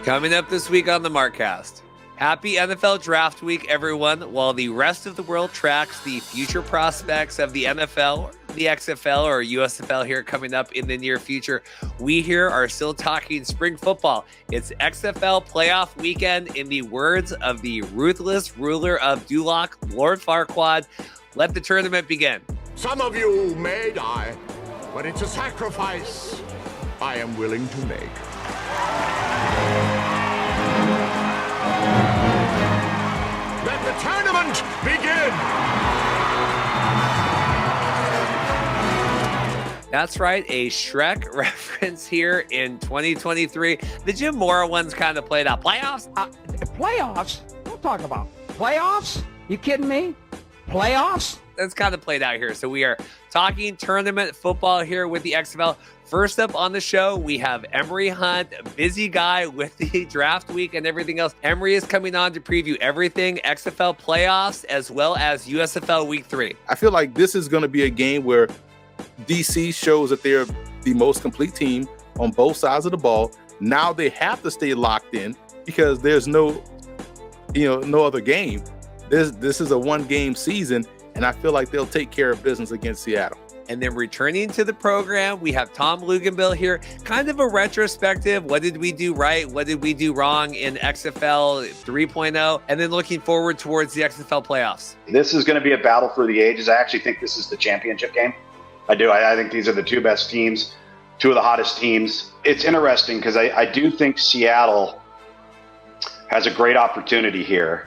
Coming up this week on the Markcast. Happy NFL Draft Week, everyone. While the rest of the world tracks the future prospects of the NFL, the XFL, or USFL here coming up in the near future, we here are still talking spring football. It's XFL playoff weekend in the words of the ruthless ruler of Duloc, Lord Farquaad. Let the tournament begin. Some of you may die, but it's a sacrifice I am willing to make. Let the tournament begin! That's right, a Shrek reference here in 2023. The Jim Mora one's kind of played out. Playoffs? Playoffs? Don't talk about playoffs. You kidding me? Playoffs? That's kind of played out here. So we are talking tournament football here with the XFL. First up on the show, we have Emory Hunt, a busy guy with the draft week and everything else. Emory is coming on to preview everything XFL playoffs as well as USFL Week 3. I feel like this is going to be a game where DC shows that they're the most complete team on both sides of the ball. Now they have to stay locked in because there's no other game. This is a one-game season, and I feel like they'll take care of business against Seattle. And then returning to the program, we have Tom Luginbill here. Kind of a retrospective. What did we do right? What did we do wrong in XFL 3.0? And then looking forward towards the XFL playoffs. This is going to be a battle for the ages. I actually think this is the championship game. I do. I think these are the two best teams, two of the hottest teams. It's interesting because I do think Seattle has a great opportunity here.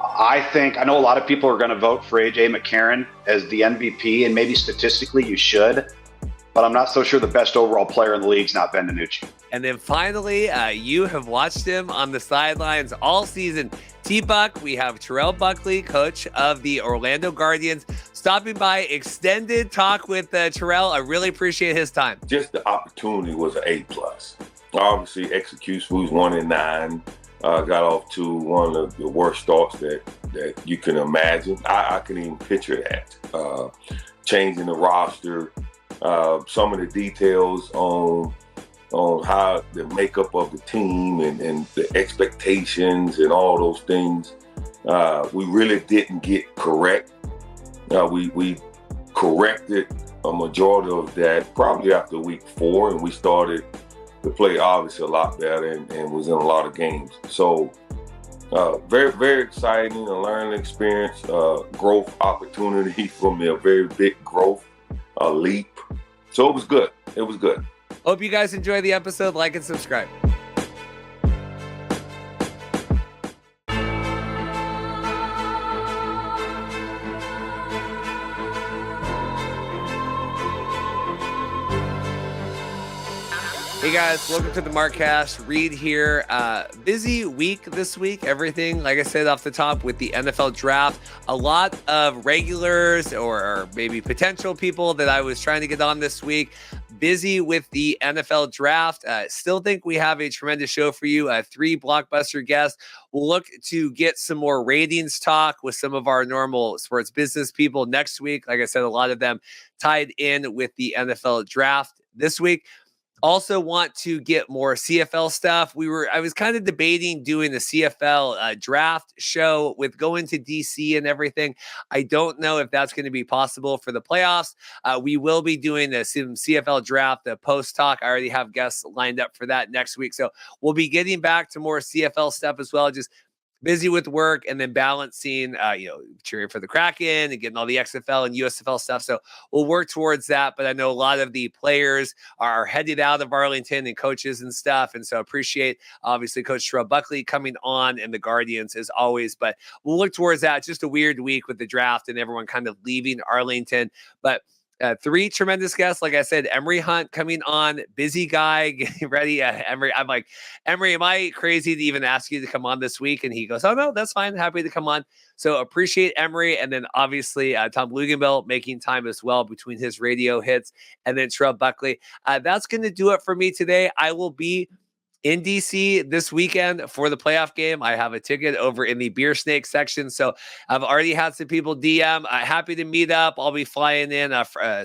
I know a lot of people are going to vote for A.J. McCarron as the MVP, and maybe statistically you should, but I'm not so sure the best overall player in the league is not Ben DiNucci. And then finally, you have watched him on the sidelines all season. T-Buck, we have Terrell Buckley, coach of the Orlando Guardians, stopping by. Extended talk with Terrell. I really appreciate his time. Just the opportunity was an A+. Obviously, execution was 1-9. Got off to one of the worst starts that you can imagine. I can even picture that. Changing the roster, some of the details on how the makeup of the team and the expectations and all those things, we really didn't get correct. We corrected a majority of that probably after week 4, and we started to play obviously a lot better and was in a lot of games. So very, very exciting, a learning experience, growth opportunity for me, a very big growth, a leap. So it was good. It was good. Hope you guys enjoy the episode. Like and subscribe. Hey guys, welcome to the Markcast. Reed here. Busy week this week. Everything, like I said off the top, with the NFL draft. A lot of regulars or maybe potential people that I was trying to get on this week. Busy with the NFL draft. Still think we have a tremendous show for you. 3 blockbuster guests. We'll look to get some more ratings talk with some of our normal sports business people next week. Like I said, a lot of them tied in with the NFL draft this week. Also want to get more CFL stuff. I was kind of debating doing the CFL draft show with going to DC and everything. I don't know if that's going to be possible for the playoffs. We will be doing some CFL draft, the post talk. I already have guests lined up for that next week. So we'll be getting back to more CFL stuff as well. Just busy with work and then balancing, cheering for the Kraken and getting all the XFL and USFL stuff. So we'll work towards that. But I know a lot of the players are headed out of Arlington and coaches and stuff. And so appreciate, obviously, Coach Terrell Buckley coming on and the Guardians as always. But we'll look towards that. Just a weird week with the draft and everyone kind of leaving Arlington. But 3 tremendous guests. Like I said, Emory Hunt coming on, busy guy, getting ready. Emory, I'm like, Emory, am I crazy to even ask you to come on this week? And he goes, oh, no, that's fine. Happy to come on. So appreciate Emory. And then obviously Tom Luginbill making time as well between his radio hits and then Terrell Buckley. That's going to do it for me today. I will be in DC this weekend for the playoff game. I have a ticket over in the beer snake section. So I've already had some people DM. Happy to meet up. I'll be flying in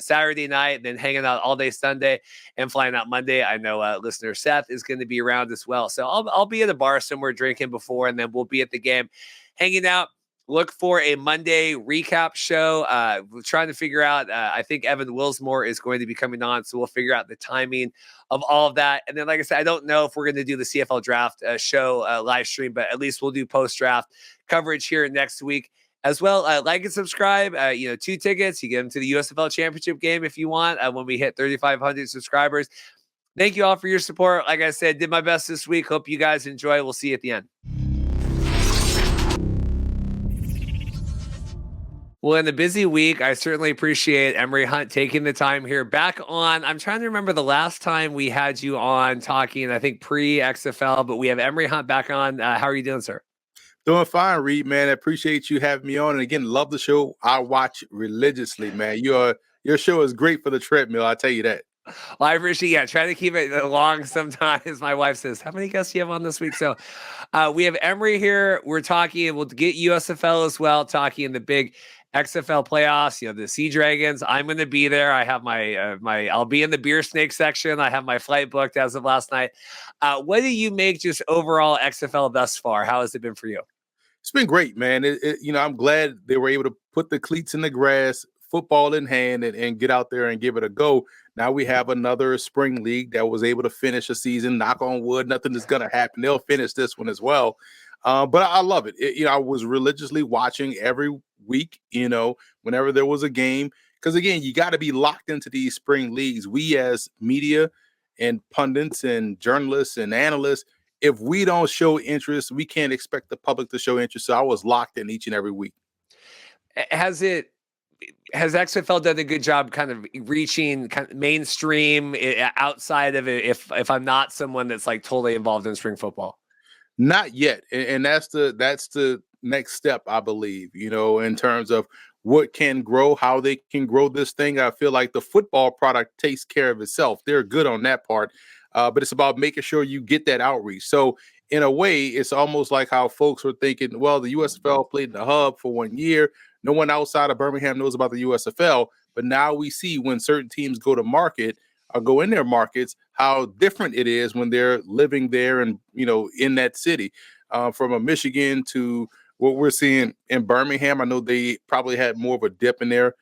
Saturday night, then hanging out all day Sunday and flying out Monday. I know listener Seth is going to be around as well. So I'll be at a bar somewhere drinking before, and then we'll be at the game hanging out. Look for a Monday recap show. We're trying to figure out, I think Evan Wilsmore is going to be coming on, so we'll figure out the timing of all of that. And then, like I said, I don't know if we're going to do the CFL draft show live stream, but at least we'll do post-draft coverage here next week as well. Like and subscribe. 2 tickets. You get them to the USFL Championship game if you want when we hit 3,500 subscribers. Thank you all for your support. Like I said, did my best this week. Hope you guys enjoy. We'll see you at the end. Well, in the busy week, I certainly appreciate Emory Hunt taking the time here back on. I'm trying to remember the last time we had you on talking, I think pre-XFL, but we have Emory Hunt back on. How are you doing, sir? Doing fine, Reed, man. I appreciate you having me on. And again, love the show. I watch religiously, man. Your show is great for the treadmill. I tell you that. Well, I appreciate, try to keep it long sometimes. My wife says, how many guests do you have on this week? So we have Emory here. We're talking, and we'll get USFL as well, talking in the big XFL playoffs, the Sea Dragons. I'm going to be there. I have I'll be in the beer snake section. I have my flight booked as of last night. What do you make just overall XFL thus far? How has it been for you? It's been great, man. I'm glad they were able to put the cleats in the grass, football in hand, and get out there and give it a go. Now we have another spring league that was able to finish a season. Knock on wood, nothing is going to happen. They'll finish this one as well. But I love it. I was religiously watching every week, whenever there was a game. Because, again, you got to be locked into these spring leagues. We as media and pundits and journalists and analysts, if we don't show interest, we can't expect the public to show interest. So I was locked in each and every week. Has XFL done a good job kind of reaching kind of mainstream outside of it if I'm not someone that's like totally involved in spring football? Not yet. And that's the next step, I believe, in terms of what can grow, how they can grow this thing. I feel like the football product takes care of itself. They're good on that part. But it's about making sure you get that outreach. So in a way, it's almost like how folks were thinking, well, the USFL played in the hub for 1 year. No one outside of Birmingham knows about the USFL. But now we see when certain teams go to market or go in their markets, how different it is when they're living there and, in that city. From a Michigan to what we're seeing in Birmingham, I know they probably had more of a dip in their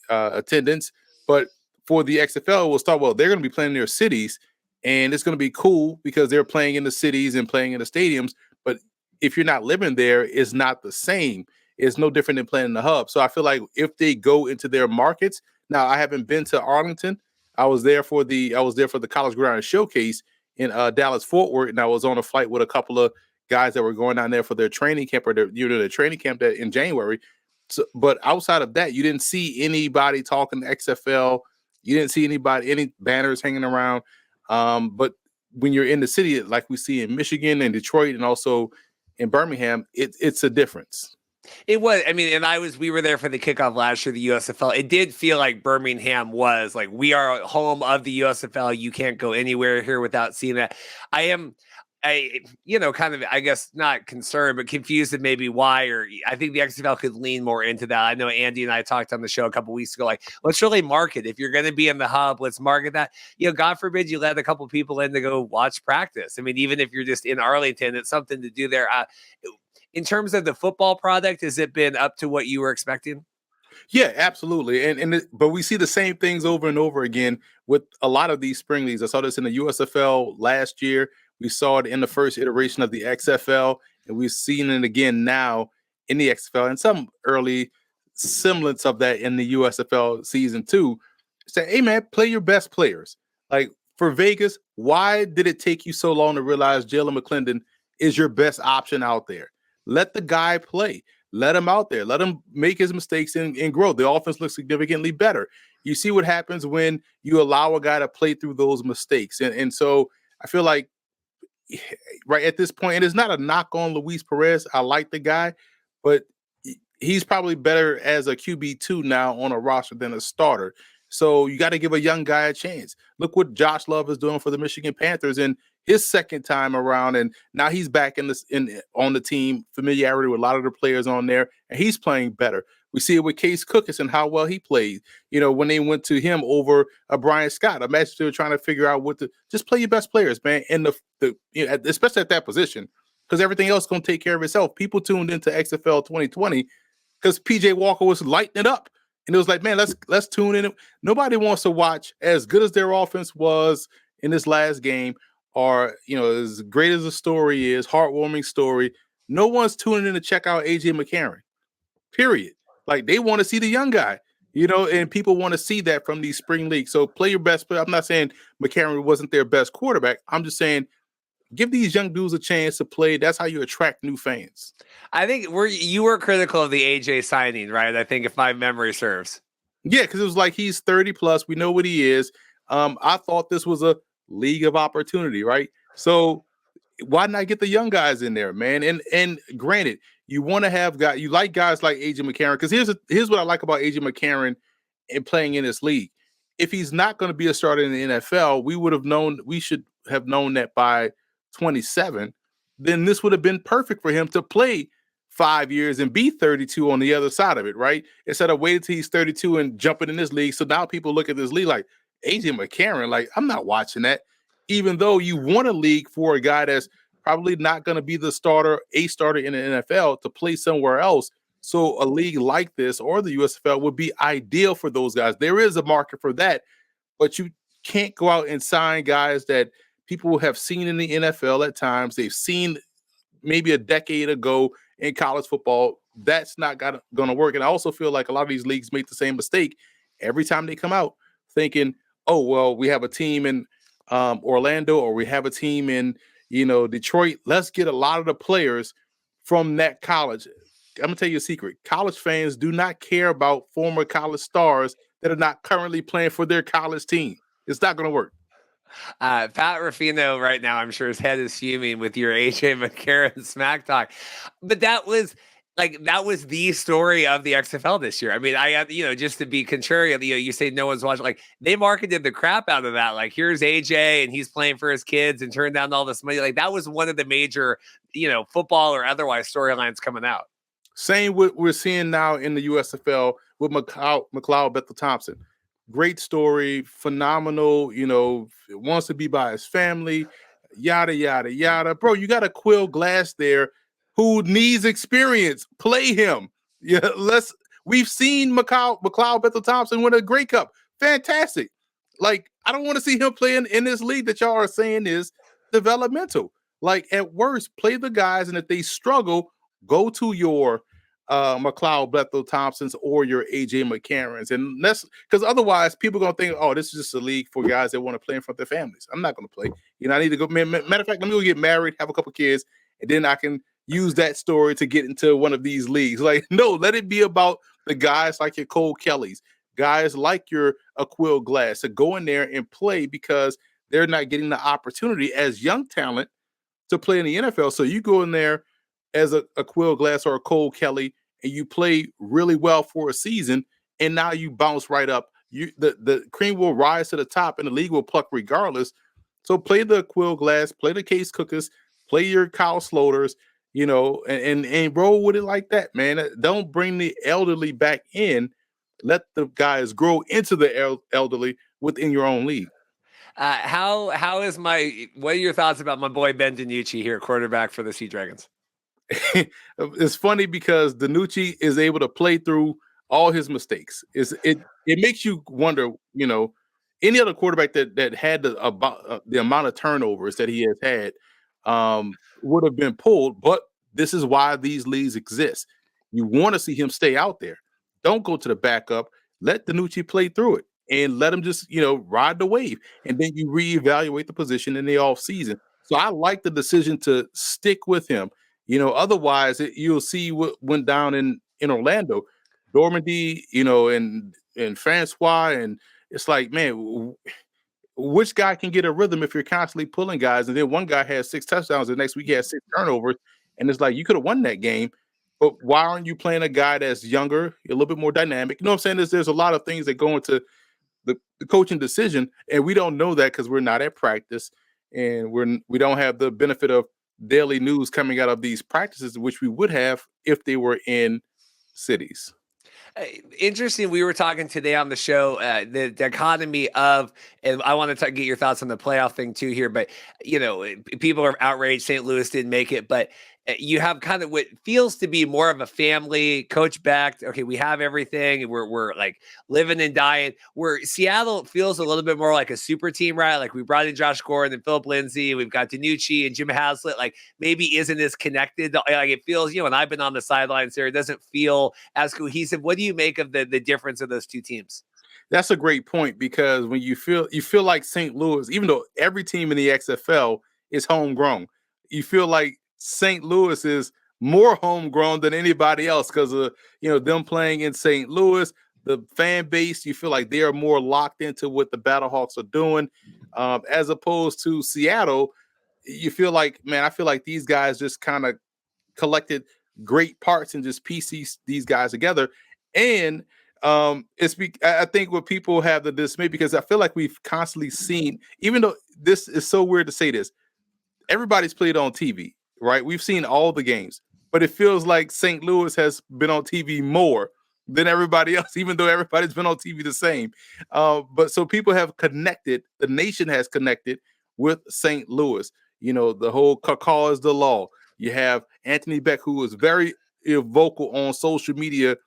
attendance. But for the XFL, we'll start, they're going to be playing in their cities. And it's going to be cool because they're playing in the cities and playing in the stadiums. But if you're not living there, it's not the same. It's no different than playing in the hub. So I feel like if they go into their markets, now I haven't been to Arlington. I was there for the College Ground Showcase in Dallas Fort Worth, and I was on a flight with a couple of guys that were going down there for their training camp or their training camp in January. So, but outside of that, you didn't see anybody talking XFL. You didn't see any banners hanging around. But when you're in the city, like we see in Michigan and Detroit and also in Birmingham, it's a difference. It was, we were there for the kickoff last year, the USFL. It did feel like Birmingham was like, we are home of the USFL. You can't go anywhere here without seeing that. Kind of, I guess not concerned, but confused at maybe why, or I think the XFL could lean more into that. I know Andy and I talked on the show a couple weeks ago, like, let's really market. If you're going to be in the hub, let's market that. God forbid you let a couple people in to go watch practice. Even if you're just in Arlington, it's something to do there. In terms of the football product, has it been up to what you were expecting? Yeah, absolutely. But we see the same things over and over again with a lot of these spring leagues. I saw this in the USFL last year. We saw it in the first iteration of the XFL, and we've seen it again now in the XFL and some early semblance of that in the USFL season 2. Say, hey, man, play your best players. Like for Vegas, why did it take you so long to realize Jalen McClendon is your best option out there? Let the guy play. Let him out there. Let him make his mistakes and grow. The offense looks significantly better. You see what happens when you allow a guy to play through those mistakes. And so I feel like right at this point, and it's not a knock on Luis Perez. I like the guy, but he's probably better as a QB2 now on a roster than a starter. So you got to give a young guy a chance. Look what Josh Love is doing for the Michigan Panthers, and his second time around, and now he's back on the team, familiarity with a lot of the players on there, and he's playing better. We see it with Case Cookis and how well he played. When they went to him over Brian Scott. Imagine they were trying to figure out just play your best players, man, and especially at that position, because everything else is going to take care of itself. People tuned into XFL 2020 because PJ Walker was lighting it up. And it was like, man, let's tune in. Nobody wants to watch, as good as their offense was in this last game, or as great as the story is, heartwarming story. No one's tuning in to check out AJ McCarron. Period. Like, they want to see the young guy, and people want to see that from these spring leagues. So play your best player. I'm not saying McCarron wasn't their best quarterback. I'm just saying give these young dudes a chance to play. That's how you attract new fans. I think you were critical of the AJ signing, right? I think if my memory serves. Yeah, because it was like he's 30 plus. We know what he is. I thought this was a league of opportunity, right? So why not get the young guys in there, man? And granted, you want to have guys, you like guys like AJ McCarron, because here's what I like about AJ McCarron and playing in this league. If he's not going to be a starter in the NFL, we should have known that by 27. Then this would have been perfect for him to play 5 years and be 32 on the other side of it, right? Instead of waiting till he's 32 and jumping in this league. So now people look at this league like AJ McCarron, like, I'm not watching that. Even though you want a league for a guy that's probably not going to be a starter in the NFL to play somewhere else. So a league like this or the USFL would be ideal for those guys. There is a market for that, but you can't go out and sign guys that people have seen in the NFL at times. They've seen maybe a decade ago in college football. That's not going to work. And I also feel like a lot of these leagues make the same mistake every time they come out, thinking, oh, well, we have a team in Orlando, or we have a team in Detroit. Let's get a lot of the players from that college. I'm gonna tell you a secret. College fans do not care about former college stars that are not currently playing for their college team. It's not going to work. Pat Ruffino right now, I'm sure his head is fuming with your AJ McCarron smack talk. But that was the story of the XFL this year. I mean, just to be contrarian, you say no one's watching. Like, they marketed the crap out of that. Like, here's AJ and he's playing for his kids and turned down all this money. Like, that was one of the major, football or otherwise storylines coming out. Same what we're seeing now in the USFL with McLeod Bethel Thompson. Great story, phenomenal, wants to be by his family, yada, yada, yada. Bro, you got a Quill Glass there who needs experience. Play him. Yeah, we've seen McLeod Bethel Thompson win a Grey Cup. Fantastic. Like, I don't want to see him playing in this league that y'all are saying is developmental. Like, at worst, play the guys, and if they struggle, go to your McLeod Bethel Thompsons or your AJ McCarrons. And that's because otherwise people are going to think, oh, this is just a league for guys that want to play in front of their families. I'm not going to play. I need to go. Matter of fact, let me go get married, have a couple kids, and then I can use that story to get into one of these leagues. Like, no, let it be about the guys like your Cole Kellys, guys like your Quill Glass to go in there and play because they're not getting the opportunity as young talent to play in the NFL. So you go in there as a Quill Glass or a Cole Kelly, and you play really well for a season, and now you bounce right up. The cream will rise to the top, and the league will pluck regardless. So play the Quill Glass, play the Case Cookers, play your Kyle Sloters, and roll with it like that, man. Don't bring the elderly back in. Let the guys grow into the elderly within your own league. What are your thoughts about my boy Ben DiNucci here, quarterback for the Sea Dragons? It's funny because DiNucci is able to play through all his mistakes. It makes you wonder, any other quarterback that had the amount of turnovers that he has had would have been pulled. But this is why these leagues exist. You want to see him stay out there. Don't go to the backup. Let DiNucci play through it and let him just, ride the wave. And then you reevaluate the position in the offseason. So I like the decision to stick with him. Otherwise you'll see what went down in Orlando, Dormady, and Francois. And it's like, man, which guy can get a rhythm if you're constantly pulling guys? And then one guy has 6 touchdowns. The next week he has 6 turnovers. And it's like, you could have won that game, but why aren't you playing a guy that's younger, a little bit more dynamic? You know what I'm saying? There's a lot of things that go into the coaching decision. And we don't know that because we're not at practice. and we don't have the benefit of daily news coming out of these practices, which we would have if they were in cities. Interesting. We were talking today on the show, the economy of, and I want to get your thoughts on the playoff thing too here, but people are outraged St. Louis didn't make it, but you have kind of what feels to be more of a family coach backed. Okay, we have everything. We're like living and dying. Where Seattle feels a little bit more like a super team, right? Like we brought in Josh Gordon and Philip Lindsay. We've got Danucci and Jim Haslett. Like maybe isn't as connected. Like it feels, and I've been on the sidelines there. It doesn't feel as cohesive. What do you make of the difference of those two teams? That's a great point, because when you feel like St. Louis, even though every team in the XFL is homegrown, you feel like St. Louis is more homegrown than anybody else because of them playing in St. Louis. The fan base, you feel like they are more locked into what the Battlehawks are doing, as opposed to Seattle. You feel like, man, I feel like these guys just kind of collected great parts and just pieced these guys together. And I think what people have the dismay, because I feel like we've constantly seen, even though this is so weird to say this, everybody's played on TV, right? We've seen all the games, but it feels like St. Louis has been on TV more than everybody else, even though everybody's been on TV the same. But so people have connected, the nation has connected with St. Louis. The whole call is the law. You have Anthony Beck, who was very vocal on social media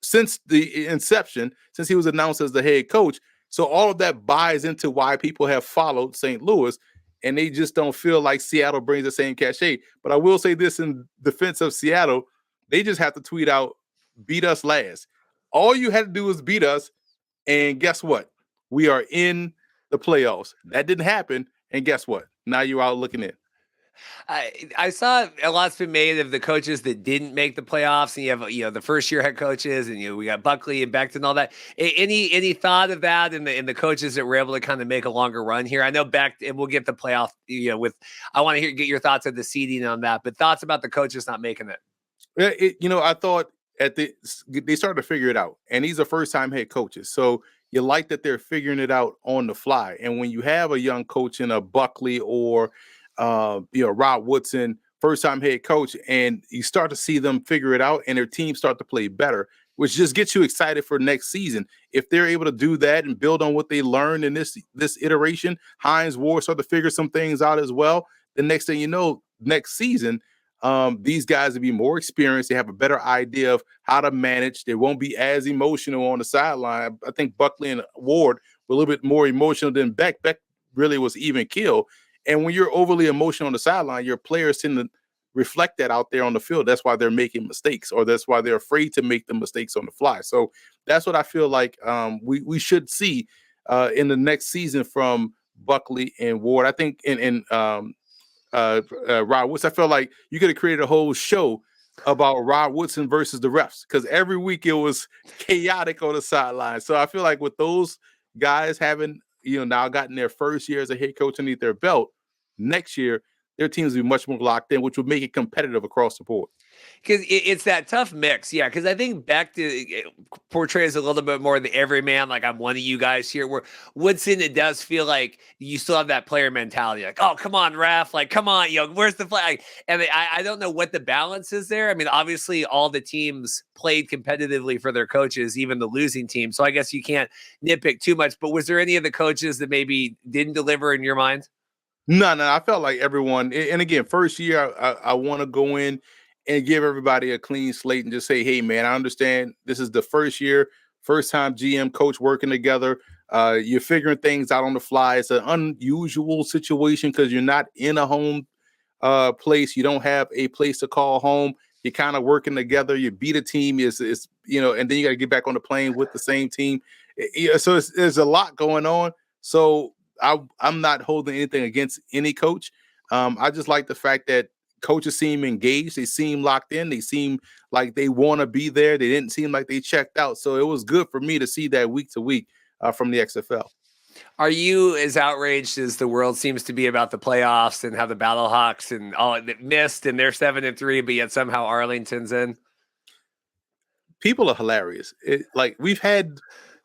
since the inception, since he was announced as the head coach. So all of that buys into why people have followed St. Louis, and they just don't feel like Seattle brings the same cachet. But I will say this in defense of Seattle, they just have to tweet out, beat us last. All you had to do was beat us, and guess what? We are in the playoffs. That didn't happen, and guess what? Now you're out looking in. I saw a lot's been made of the coaches that didn't make the playoffs, and you have the first year head coaches, and we got Buckley and Beck and all that. Any thought of that in the coaches that were able to kind of make a longer run here? I know Beck, and we'll get the playoff. I want to get your thoughts on the seeding on that, but thoughts about the coaches not making it. I thought they started to figure it out, and these are first time head coaches, so you like that they're figuring it out on the fly. And when you have a young coach in a Buckley or Rod Woodson, first-time head coach, and you start to see them figure it out and their team start to play better, which just gets you excited for next season. If they're able to do that and build on what they learned in this iteration, Hines Ward start to figure some things out as well. The next thing you know, next season, these guys will be more experienced. They have a better idea of how to manage. They won't be as emotional on the sideline. I think Buckley and Ward were a little bit more emotional than Beck. Beck really was even keel. And when you're overly emotional on the sideline, your players tend to reflect that out there on the field. That's why they're making mistakes, or that's why they're afraid to make the mistakes on the fly. So that's what I feel like we should see in the next season from Buckley and Ward. I think in Rod Woodson, I felt like you could have created a whole show about Rod Woodson versus the refs, because every week it was chaotic on the sideline. So I feel like with those guys having now gotten their first year as a head coach underneath their belt, next year their teams will be much more locked in, which will make it competitive across the board. Because it's that tough mix, yeah. Because I think Beck portrays a little bit more the everyman, like I'm one of you guys here. Where Woodson, it does feel like you still have that player mentality, like, oh, come on, ref, like, come on, where's the flag? And I don't know what the balance is there. I mean, obviously, all the teams played competitively for their coaches, even the losing team. So I guess you can't nitpick too much. But was there any of the coaches that maybe didn't deliver in your mind? No. I felt like everyone, and again, first year, I want to go in and give everybody a clean slate and just say, hey, man, I understand this is the first year, first time GM coach working together. You're figuring things out on the fly. It's an unusual situation because you're not in a home place. You don't have a place to call home. You're kind of working together. You beat a team, and then you got to get back on the plane with the same team. So there's a lot going on. So I'm not holding anything against any coach. I just like the fact that coaches seem engaged. They seem locked in. They seem like they want to be there. They didn't seem like they checked out. So it was good for me to see that week to week from the XFL. Are you as outraged as the world seems to be about the playoffs and how the Battlehawks and all missed and they're 7-3, but yet somehow Arlington's in? People are hilarious. Like we've had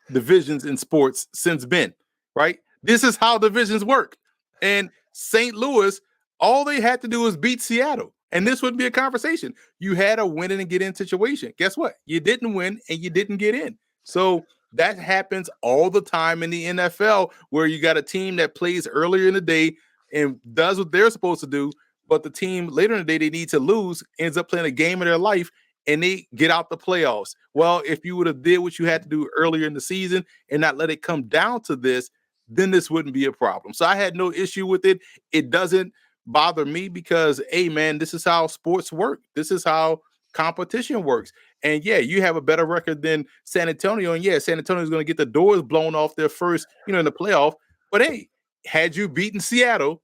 divisions in sports since Ben, right? This is how divisions work. And St. Louis, all they had to do was beat Seattle, and this wouldn't be a conversation. You had a win and get in situation. Guess what? You didn't win and you didn't get in. So that happens all the time in the NFL, where you got a team that plays earlier in the day and does what they're supposed to do, but the team later in the day they need to lose ends up playing a game of their life and they get out the playoffs. Well, if you would have did what you had to do earlier in the season and not let it come down to this, then this wouldn't be a problem. So I had no issue with it. It doesn't bother me because, hey, man, this is how sports work. This is how competition works. And yeah, you have a better record than San Antonio. And yeah, San Antonio is going to get the doors blown off their first, in the playoff. But hey, had you beaten Seattle,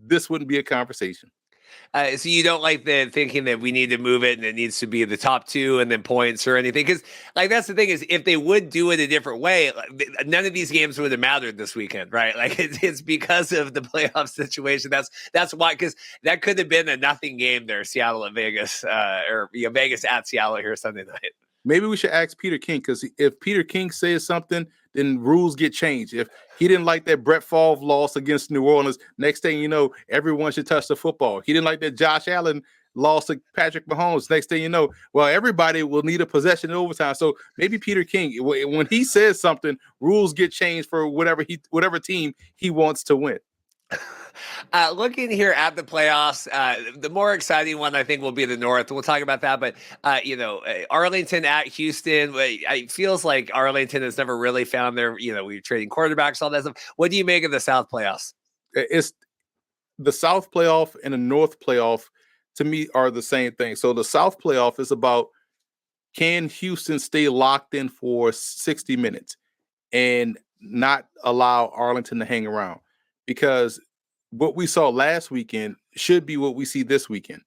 this wouldn't be a conversation. So you don't like the thinking that we need to move it and it needs to be the top two and then points or anything? Because that's the thing is, if they would do it a different way, none of these games would have mattered this weekend, right? It's because of the playoff situation. That's why, because that could have been a nothing game there, Seattle and Vegas, or Vegas at Seattle here Sunday night. Maybe we should ask Peter King, because if Peter King says something, then rules get changed. If he didn't like that Brett Favre loss against New Orleans, next thing you know, everyone should touch the football. He didn't like that Josh Allen loss to Patrick Mahomes. Next thing you know, well, everybody will need a possession in overtime. So maybe Peter King, when he says something, rules get changed for whatever team he wants to win. Looking here at the playoffs, the more exciting one I think will be the North. We'll talk about that, but Arlington at Houston. It feels like Arlington has never really found their. We're trading quarterbacks, all that stuff. What do you make of the South playoffs? It's the South playoff and the North playoff. To me, are the same thing. So the South playoff is about, can Houston stay locked in for 60 minutes and not allow Arlington to hang around? Because what we saw last weekend should be what we see this weekend.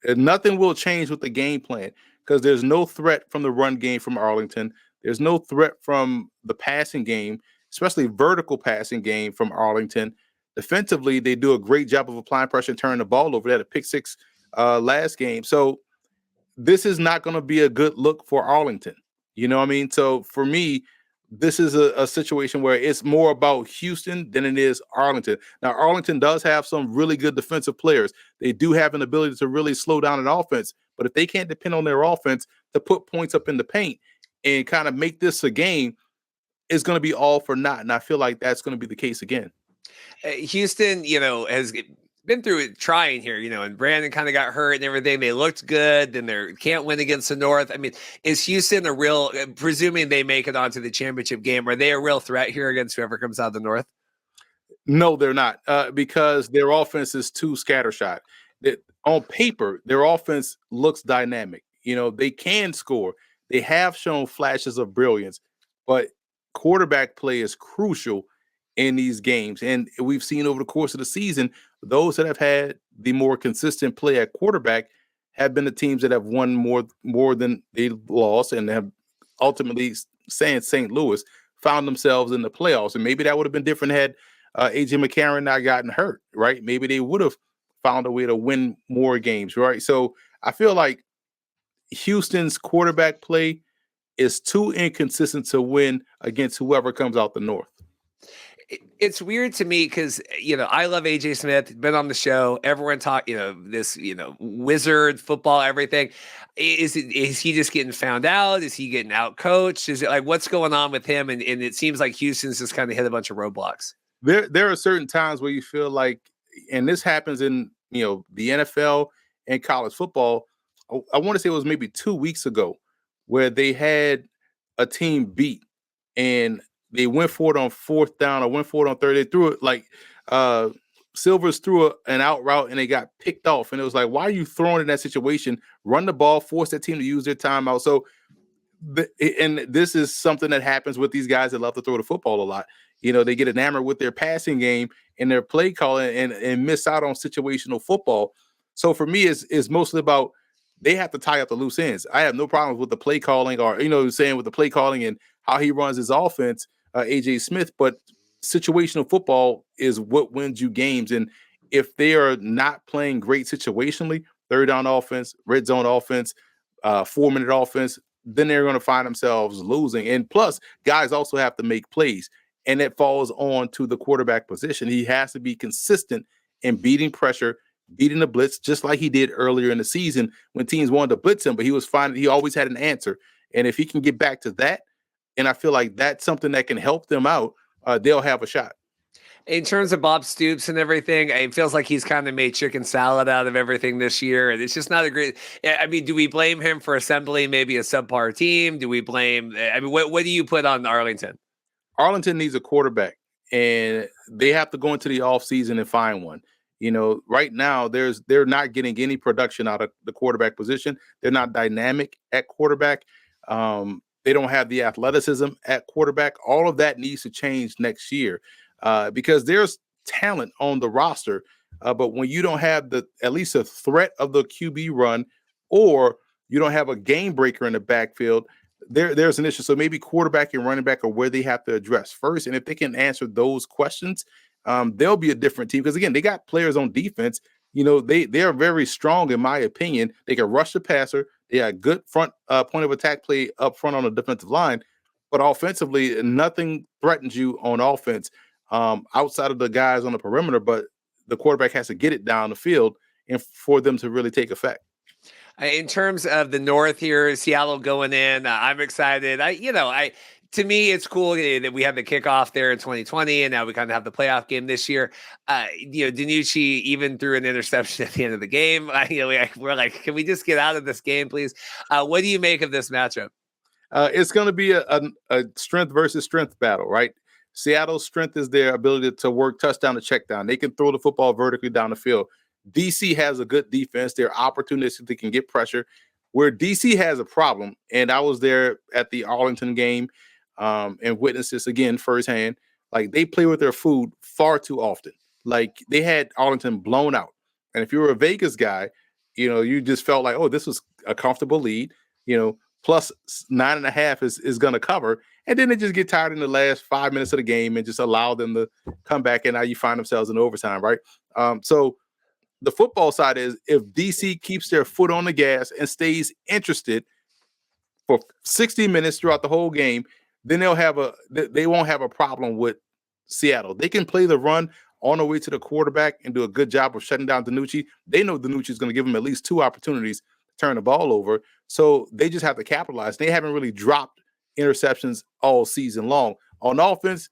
And nothing will change with the game plan, because there's no threat from the run game from Arlington. There's no threat from the passing game, especially vertical passing game from Arlington. Defensively, they do a great job of applying pressure and turning the ball over. They had a pick six last game. So this is not going to be a good look for Arlington. You know what I mean? So for me, this is a situation where it's more about Houston than it is Arlington. Now, Arlington does have some really good defensive players. They do have an ability to really slow down an offense. But if they can't depend on their offense to put points up in the paint and kind of make this a game, it's going to be all for naught. And I feel like that's going to be the case again. Houston, has been through it trying here, and Brandon kind of got hurt and everything. They looked good, then they can't win against the North. I mean, is Houston a real, presuming they make it onto the championship game, are they a real threat here against whoever comes out of the North? No, they're not, because their offense is too scattershot. On paper, their offense looks dynamic. They can score. They have shown flashes of brilliance, but quarterback play is crucial in these games. And we've seen over the course of the season, those that have had the more consistent play at quarterback have been the teams that have won more than they lost, and have ultimately, saying St. Louis, found themselves in the playoffs. And maybe that would have been different had A.J. McCarron not gotten hurt, right? Maybe they would have found a way to win more games, right? So I feel like Houston's quarterback play is too inconsistent to win against whoever comes out the North. It's weird to me because, I love AJ Smith, been on the show. Everyone talk, this, wizard football, everything. Is he just getting found out? Is he getting out coached? Is it like, what's going on with him? And it seems like Houston's just kind of hit a bunch of roadblocks. There are certain times where you feel like, and this happens in, the NFL and college football. I want to say it was maybe 2 weeks ago where they had a team beat and they went for it on fourth down or went for it on third. They threw it like Silvers threw an out route and they got picked off. And it was like, why are you throwing in that situation? Run the ball, force that team to use their timeout. So, and this is something that happens with these guys that love to throw the football a lot. They get enamored with their passing game and their play calling and miss out on situational football. So for me, it's mostly about, they have to tie up the loose ends. I have no problems with the play calling or, saying with the play calling and how he runs his offense, AJ Smith, but situational football is what wins you games. And if they are not playing great situationally, third down offense, red zone offense, 4-minute offense, then they're going to find themselves losing. And plus, guys also have to make plays, and it falls on to the quarterback position. He has to be consistent and beating pressure, beating the blitz, just like he did earlier in the season when teams wanted to blitz him, but he always had an answer. And if he can get back to that, and I feel like that's something that can help them out, they'll have a shot. In terms of Bob Stoops and everything, it feels like he's kind of made chicken salad out of everything this year. And it's just not a great. I mean, do we blame him for assembling maybe a subpar team? Do we blame? I mean, what do you put on Arlington? Arlington needs a quarterback, and they have to go into the offseason and find one. Right now they're not getting any production out of the quarterback position. They're not dynamic at quarterback. They don't have the athleticism at quarterback. All of that needs to change next year because there's talent on the roster. But when you don't have at least a threat of the QB run, or you don't have a game breaker in the backfield, there's an issue. So maybe quarterback and running back are where they have to address first. And if they can answer those questions, they'll be a different team. Because again, they got players on defense. They are very strong, in my opinion. They can rush the passer. They got good front point of attack play up front on the defensive line. But offensively, nothing threatens you on offense outside of the guys on the perimeter. But the quarterback has to get it down the field and for them to really take effect. In terms of the North here, Seattle going in, I'm excited. To me, it's cool that we have the kickoff there in 2020, and now we kind of have the playoff game this year. Danucci even threw an interception at the end of the game. We're like, can we just get out of this game, please? What do you make of this matchup? It's going to be a strength versus strength battle, right? Seattle's strength is their ability to work touchdown to check down. They can throw the football vertically down the field. DC has a good defense. They're opportunistic. They can get pressure. Where DC has a problem, and I was there at the Arlington game and witnessed this again firsthand. Like, they play with their food far too often. Like, they had Arlington blown out. And if you were a Vegas guy, you just felt like, oh, this was a comfortable lead. Plus 9.5 is going to cover. And then they just get tired in the last 5 minutes of the game and just allow them to come back. And now you find themselves in overtime, right? So the football side is, if DC keeps their foot on the gas and stays interested for 60 minutes throughout the whole game, then they won't have a problem with Seattle. They can play the run on the way to the quarterback and do a good job of shutting down Danucci. They know Danucci is going to give them at least 2 opportunities to turn the ball over. So they just have to capitalize. They haven't really dropped interceptions all season long. On offense,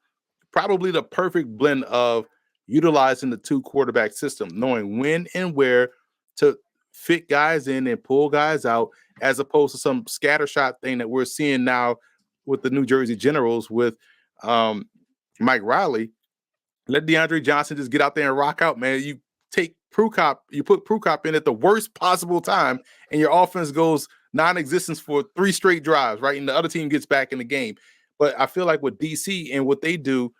probably the perfect blend of utilizing the 2 quarterback system, knowing when and where to fit guys in and pull guys out, as opposed to some scattershot thing that we're seeing now with the New Jersey Generals with Mike Riley. Let DeAndre Johnson just get out there and rock out, man. You put Prukop in at the worst possible time, and your offense goes non-existence for 3 straight drives, right? And the other team gets back in the game. But I feel like with DC and what they do,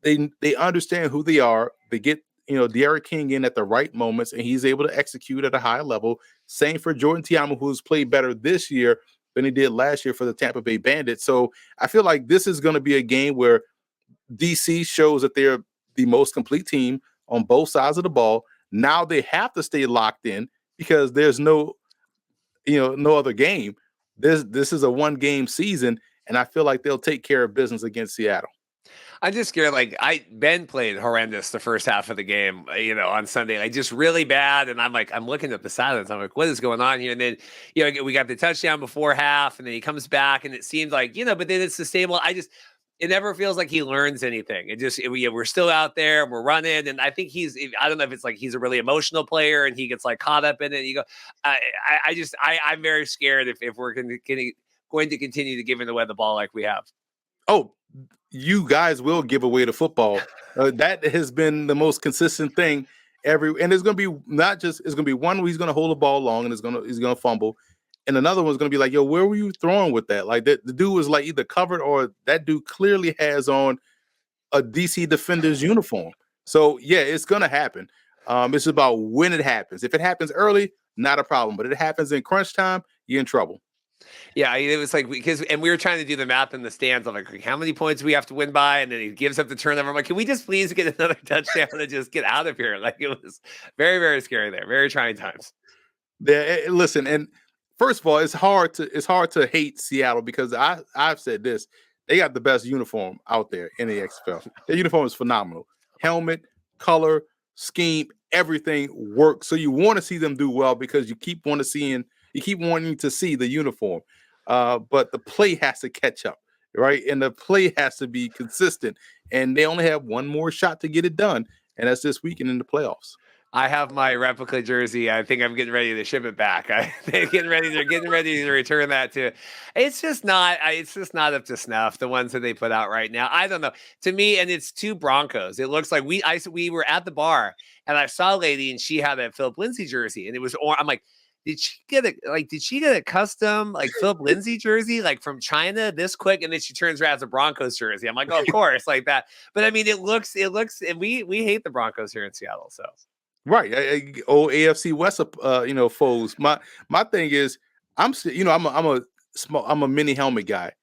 they understand who they are. They get De'Aaron King in at the right moments, and he's able to execute at a high level. Same for Jordan Tiamu, who's played better this year than he did last year for the Tampa Bay Bandits. So I feel like this is going to be a game where DC shows that they're the most complete team on both sides of the ball. Now they have to stay locked in because there's no other game. This is a 1-game season, and I feel like they'll take care of business against Seattle. I'm just scared. Ben played horrendous the first half of the game, on Sunday, just really bad. And I'm looking at the silence. I'm like, what is going on here? And then, we got the touchdown before half, and then he comes back, and it seemed like, but then it's the same. It never feels like he learns anything. We're still out there, and we're running. And I think I don't know if it's like he's a really emotional player and he gets caught up in it. You go, I'm very scared if we're going to continue to give away the ball like we have. Oh, you guys will give away the football. That has been the most consistent thing and it's going to be it's going to be one where he's going to hold the ball long and he's going to fumble. And another one's going to be like, yo, where were you throwing with that? Like, the dude was either covered or that dude clearly has on a DC Defenders uniform. So yeah, it's going to happen. It's about when it happens. If it happens early, not a problem, but if it happens in crunch time, you're in trouble. Yeah, it was and we were trying to do the math in the stands. I'm like, how many points we have to win by? And then he gives up the turnover. I'm like, can we just please get another touchdown and just get out of here? It was very, very scary there. Very trying times. Yeah, listen, and first of all, it's hard to hate Seattle because I've said this. They got the best uniform out there in the XFL. Their uniform is phenomenal. Helmet, color, scheme, everything work. So you want to see them do well because you keep wanting to see the uniform. But the play has to catch up, right? And the play has to be consistent. And they only have one more shot to get it done, and that's this weekend in the playoffs. I have my replica jersey. I think I'm getting ready to ship it back. They're getting ready to return that to. It's just not up to snuff. The ones that they put out right now. I don't know. To me, and it's two Broncos. It looks like we were at the bar and I saw a lady and she had a Philip Lindsay jersey and it was. I'm like, did she get a custom like Philip Lindsay jersey like from China this quick? And then she turns around as a Broncos jersey. I'm like, oh, of course, like that. But I mean, it looks, and we hate the Broncos here in Seattle, so. Right, old AFC West, foes. My thing is, I'm a mini helmet guy.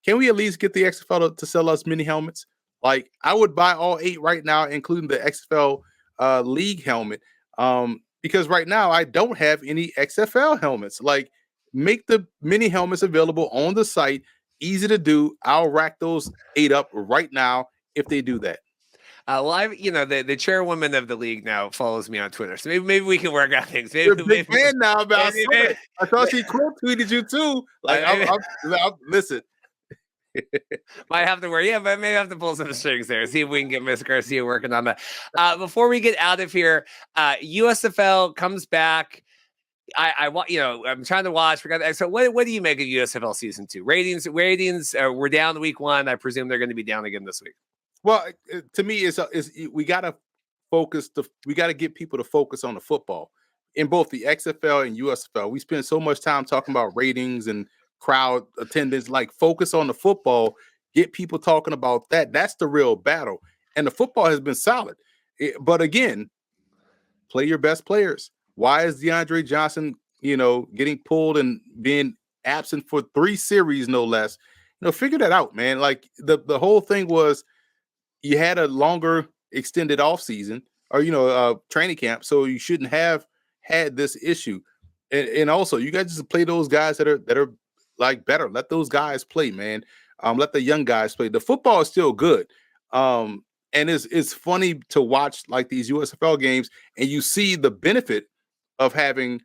Can we at least get the XFL to sell us mini helmets? Like, I would buy all 8 right now, including the XFL league helmet. Because right now I don't have any XFL helmets. Like, make the mini helmets available on the site, easy to do. I'll rack those 8 up right now if they do that. The chairwoman of the league now follows me on Twitter, so maybe we can work out things. You're a big fan now. I thought she quote tweeted you too. Like, listen. Might have to work. Yeah, but maybe I have to pull some strings there. See if we can get Miss Garcia working on that. Before we get out of here, USFL comes back. I want, I'm trying to watch. So what do you make of USFL season 2? Ratings we're down week 1. I presume they're going to be down again this week. Well, to me, we got to focus. We got to get people to focus on the football in both the XFL and USFL. We spend so much time talking about ratings and crowd attendance. Like, focus on the football. Get people talking about that. That's the real battle. And the football has been solid. But again, play your best players. Why is DeAndre Johnson, getting pulled and being absent for 3 series, no less? Figure that out, man. Like, the whole thing was, you had a longer extended off season or, training camp. So you shouldn't have had this issue. And also you guys just play those guys that are like better. Let those guys play, man. Let the young guys play. The football is still good. And it's funny to watch like these USFL games and you see the benefit of having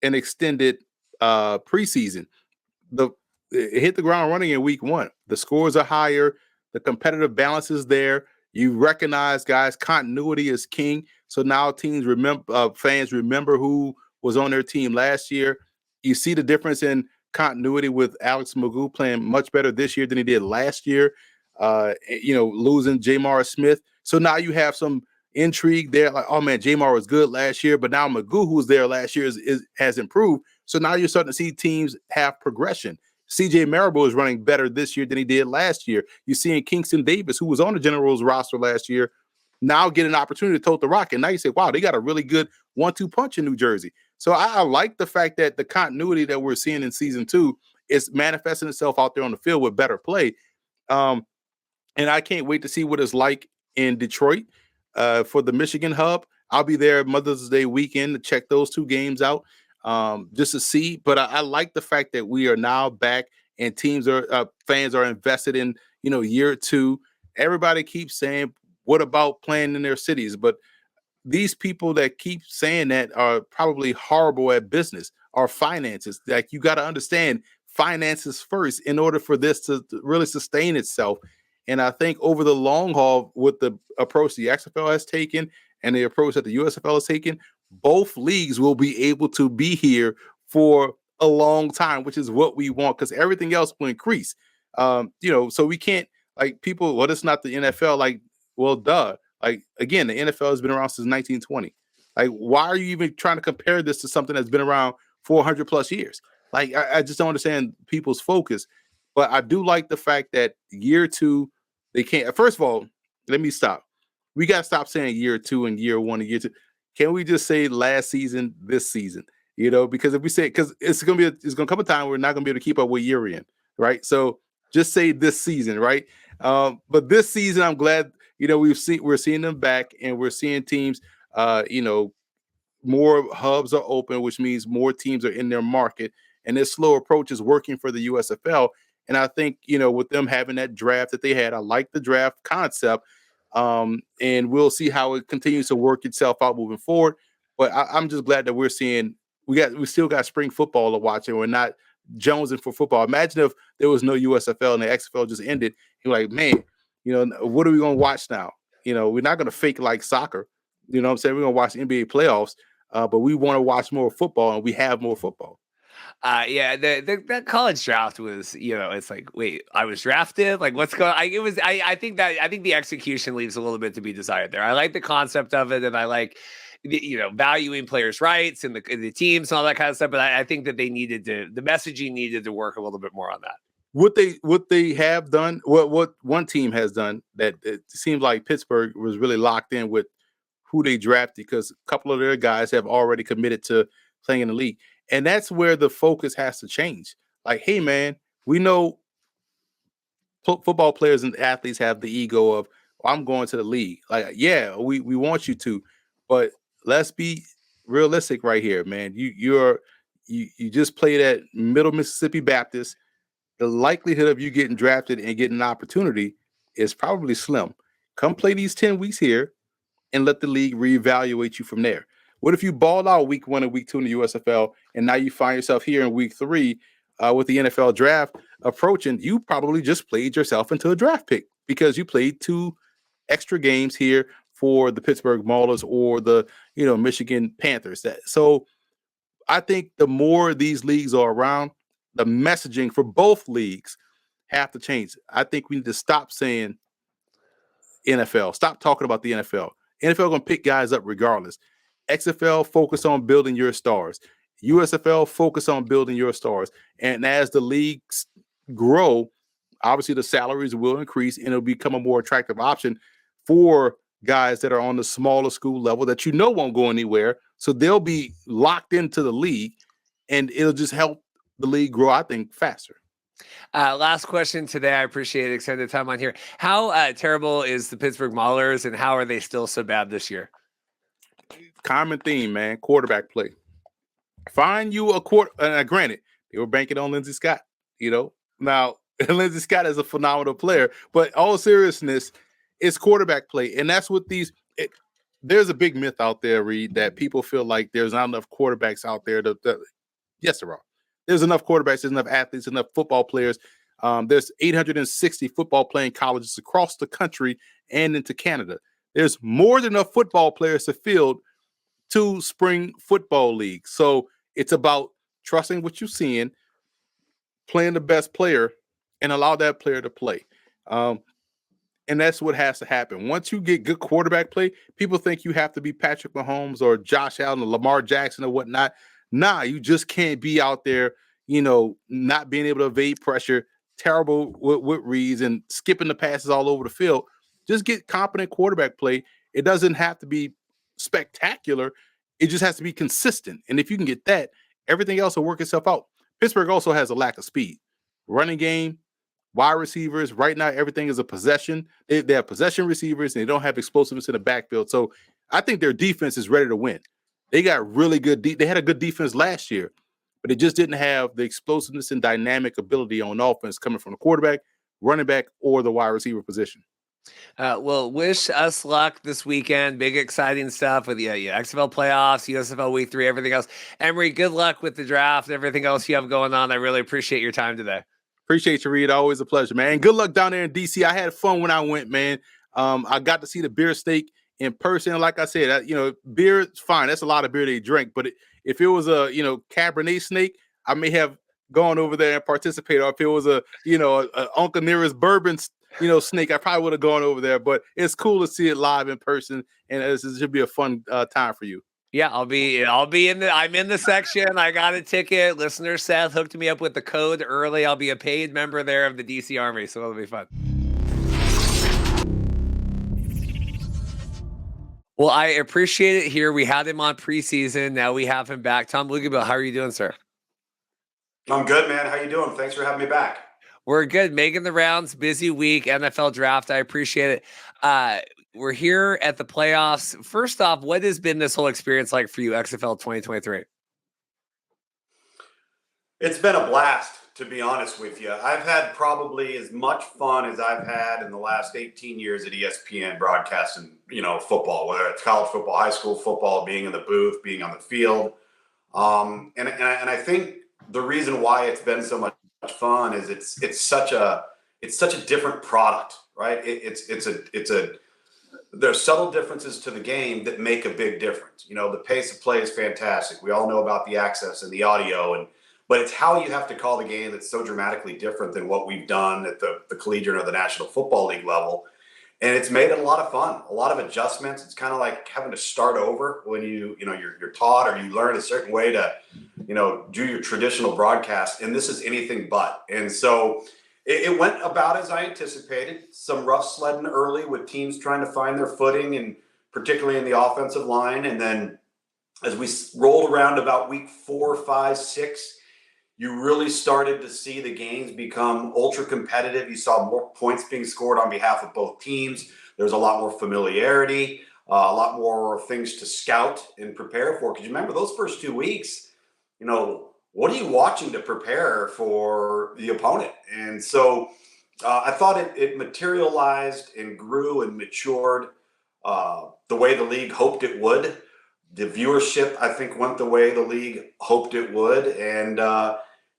an extended preseason. It hit the ground running in week 1. The scores are higher. The competitive balance is there. You recognize, guys, continuity is king. So now fans remember who was on their team last year. You see the difference in continuity with Alex Magoo playing much better this year than he did last year. Losing Jamar Smith. So now you have some intrigue there. Like, oh man, Jamar was good last year, but now Magoo, who was there last year, has improved. So now you're starting to see teams have progression. CJ Marable is running better this year than he did last year. You're seeing Kingston Davis, who was on the Generals roster last year, now get an opportunity to tote the rock. And now you say, wow, they got a really good 1-2 punch in New Jersey. So I like the fact that the continuity that we're seeing in season 2 is manifesting itself out there on the field with better play. And I can't wait to see what it's like in Detroit for the Michigan hub. I'll be there Mother's Day weekend to check those 2 games out. Just to see, but I like the fact that we are now back and fans are invested in, year 2. Everybody keeps saying, what about playing in their cities? But these people that keep saying that are probably horrible at business or finances. Like, you got to understand finances first in order for this to really sustain itself. And I think over the long haul, with the approach the XFL has taken and the approach that the USFL has taken, both leagues will be able to be here for a long time, which is what we want, because everything else will increase. So we can't, like, people, well, it's not the NFL. Like, well, duh. Like, again, the NFL has been around since 1920. Like, why are you even trying to compare this to something that's been around 400 plus years? Like, I just don't understand people's focus. But I do like the fact that year 2, they can't. First of all, let me stop. We got to stop saying year 2 and year 1 and year 2. Can we just say last season, this season? Because if we say, because it's gonna come a time where we're not gonna be able to keep up with year in, right? So just say this season, right? But this season, I'm glad we're seeing them back, and we're seeing teams. More hubs are open, which means more teams are in their market, and this slow approach is working for the USFL. And I think with them having that draft that they had, I like the draft concept. And we'll see how it continues to work itself out moving forward. But I'm just glad that we're seeing we still got spring football to watch, and we're not jonesing for football. Imagine if there was no USFL and the XFL just ended. You're like, man, what are we going to watch now? We're not going to fake like soccer. You know what I'm saying? We're going to watch NBA playoffs, but we want to watch more football, and we have more football. Yeah, that college draft was, it's like, wait, I was drafted. Like, what's going on? I think the execution leaves a little bit to be desired there. I like the concept of it, and I like, valuing players' rights and the teams and all that kind of stuff. But I think that the messaging needed to work a little bit more on that. What they have done, what one team has done, that it seems like Pittsburgh was really locked in with who they drafted, because a couple of their guys have already committed to playing in the league. And that's where the focus has to change. Like, hey, man, we know football players and athletes have the ego of, I'm going to the league. Like, yeah, we want you to, but let's be realistic right here, man. You just played at Middle Mississippi Baptist. The likelihood of you getting drafted and getting an opportunity is probably slim. Come play these 10 weeks here and let the league reevaluate you from there. What if you balled out week 1 and week 2 in the USFL, and now you find yourself here in week 3 with the NFL draft approaching? You probably just played yourself into a draft pick because you played 2 extra games here for the Pittsburgh Maulers or the Michigan Panthers. So I think the more these leagues are around, the messaging for both leagues have to change. I think we need to stop saying NFL. Stop talking about the NFL. NFL going to pick guys up regardless. XFL focus on building your stars. USFL focus on building your stars. And as the leagues grow, obviously the salaries will increase, and it'll become a more attractive option for guys that are on the smaller school level that won't go anywhere. So they'll be locked into the league, and it'll just help the league grow, I think, faster. Last question today. I appreciate extended time on here. How terrible is the Pittsburgh Maulers, and how are they still so bad this year? Common theme, man. Quarterback play. Find you a quarter. Granted, they were banking on Lindsey Scott. Now Lindsey Scott is a phenomenal player, but all seriousness, it's quarterback play, and that's what there's a big myth out there, Reed, that people feel like there's not enough quarterbacks out there. Yes, there are. There's enough quarterbacks, there's enough athletes, enough football players. There's 860 football playing colleges across the country and into Canada. There's more than enough football players to field 2 spring football leagues. So it's about trusting what you're seeing, playing the best player, and allow that player to play. And that's what has to happen. Once you get good quarterback play, people think you have to be Patrick Mahomes or Josh Allen or Lamar Jackson or whatnot. Nah, you just can't be out there, not being able to evade pressure, terrible with reads, and skipping the passes all over the field. Just get competent quarterback play. It doesn't have to be spectacular. It just has to be consistent. And if you can get that, everything else will work itself out. Pittsburgh also has a lack of speed. Running game, wide receivers, right now, everything is a possession. They have possession receivers, and they don't have explosiveness in the backfield. So I think their defense is ready to win. They got really good. They had a good defense last year, but it just didn't have the explosiveness and dynamic ability on offense coming from the quarterback, running back, or the wide receiver position. Well, wish us luck this weekend. Big, exciting stuff with XFL playoffs, USFL week 3, everything else. Emory, good luck with the draft, everything else you have going on. I really appreciate your time today. Appreciate you, Reed. Always a pleasure, man. Good luck down there in DC. I had fun when I went, man. I got to see the beer steak in person. Like I said, beer is fine. That's a lot of beer they drink. But if it was a, Cabernet snake, I may have gone over there and participated. Or if it was a Uncle Nearest bourbon, snake, I probably would have gone over there. But it's cool to see it live in person, and this should be a fun time for you. Yeah, I'll be I'm in the section. I got a ticket. Listener Seth hooked me up with the code early. I'll be a paid member there of the DC Army, so it'll be fun. Well, I appreciate it here. We had him on preseason. Now we have him back. Tom Luginbill, how are you doing, sir? I'm good, man. How you doing? Thanks for having me back. We're good. Making the rounds. Busy week. NFL draft. I appreciate it. We're here at the playoffs. First off, what has been this whole experience like for you, XFL 2023? It's been a blast, to be honest with you. I've had probably as much fun as I've had in the last 18 years at ESPN broadcasting, football, whether it's college football, high school football, being in the booth, being on the field. And I think the reason why it's been so much fun is it's such a different product, right? There's subtle differences to the game that make a big difference. The pace of play is fantastic. We all know about the access and the audio, but it's how you have to call the game that's so dramatically different than what we've done at the collegiate or the National Football League level. And it's made it a lot of fun, a lot of adjustments. It's kind of like having to start over when you're taught or you learn a certain way to, do your traditional broadcast. And this is anything but. And so it went about as I anticipated. Some rough sledding early with teams trying to find their footing, and particularly in the offensive line. And then as we rolled around about week 4, 5, 6, you really started to see the games become ultra competitive. You saw more points being scored on behalf of both teams. There's a lot more familiarity, a lot more things to scout and prepare for. Because you remember those first 2 weeks, what are you watching to prepare for the opponent? And so I thought it materialized and grew and matured the way the league hoped it would. The viewership, I think, went the way the league hoped it would. And,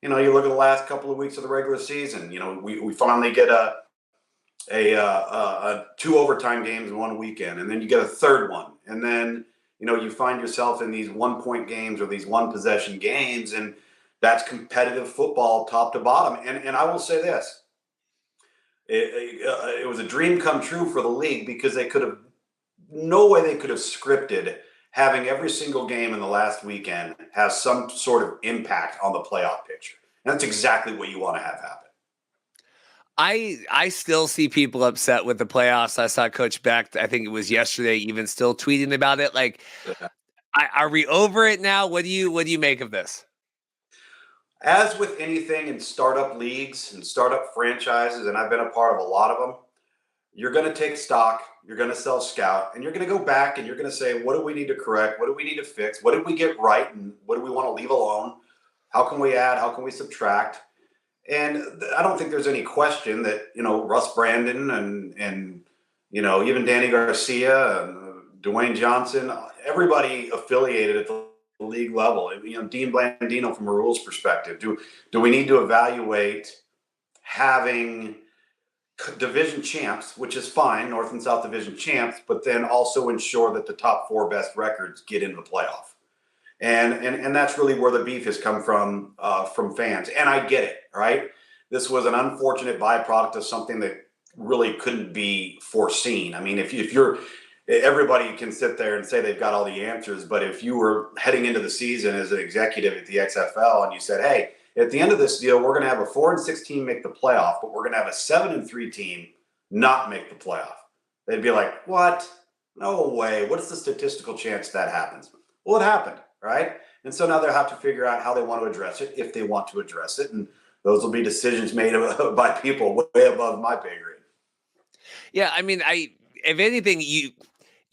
you look at the last couple of weeks of the regular season, we finally get a 2 overtime games in one weekend, and then you get a third one. And then, you find yourself in these 1-point games or these 1-possession games, and that's competitive football top to bottom. And I will say this, it was a dream come true for the league, because no way they could have scripted having every single game in the last weekend have some sort of impact on the playoff picture. And that's exactly what you want to have happen. I still see people upset with the playoffs. I saw Coach Beck, I think it was yesterday, even still tweeting about it. Like, are we over it now? What do you make of this? As with anything in startup leagues and startup franchises, and I've been a part of a lot of them, you're going to take stock, you're going to sell scout, and you're going to go back and you're going to say, what do we need to correct? What do we need to fix? What did we get right? And what do we want to leave alone? How can we add? How can we subtract? And I don't think there's any question that, Russ Brandon and even Danny Garcia and Dwayne Johnson, everybody affiliated at the league level, Dean Blandino from a rules perspective. Do we need to evaluate having division champs, which is fine, North and South division champs, but then also ensure that the top 4 best records get into the playoff? And that's really where the beef has come from fans. And I get it, right? This was an unfortunate byproduct of something that really couldn't be foreseen. I mean, if everybody can sit there and say they've got all the answers, but if you were heading into the season as an executive at the XFL and you said, hey, at the end of this deal, we're going to have a 4-6 team make the playoff, but we're going to have a 7-3 team not make the playoff, they'd be like, what? No way. What's the statistical chance that happens? Well, it happened, right? And so now they'll have to figure out how they want to address it, if they want to address it. And those will be decisions made by people way above my pay grade. Yeah, I mean, if anything,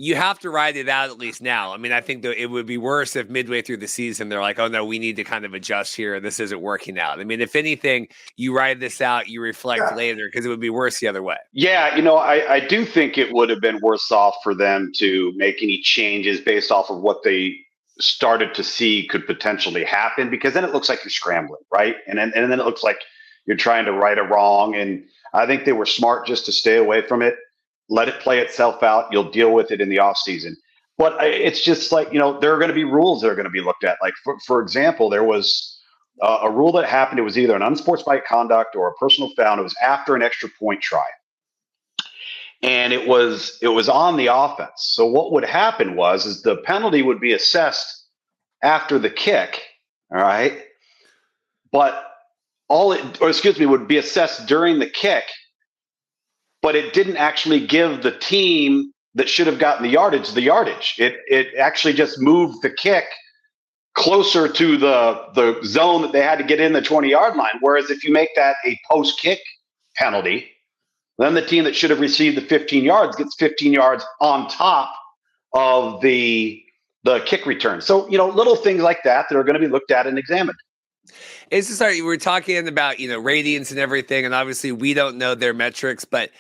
you have to ride it out at least now. I mean, I think it would be worse if midway through the season they're like, oh no, we need to kind of adjust here. This isn't working out. I mean, if anything, you ride this out, you reflect later, because it would be worse the other way. Yeah, I do think it would have been worse off for them to make any changes based off of what they started to see could potentially happen, because then it looks like you're scrambling, right? And then it looks like you're trying to right a wrong. And I think they were smart just to stay away from it. Let it play itself out. You'll deal with it in the off season. But it's just like, there are going to be rules that are going to be looked at. Like, for example, there was a rule that happened. It was either an unsportsmanlike conduct or a personal foul. And it was after an extra point try. And it was on the offense. So what would happen is the penalty would be assessed after the kick. All right. But would be assessed during the kick. But it didn't actually give the team that should have gotten the yardage. It actually just moved the kick closer to the zone that they had to get in the 20-yard line. Whereas if you make that a post-kick penalty, then the team that should have received the 15 yards gets 15 yards on top of the kick return. So, little things like that are going to be looked at and examined. It's just we're talking about, ratings and everything, and obviously we don't know their metrics, but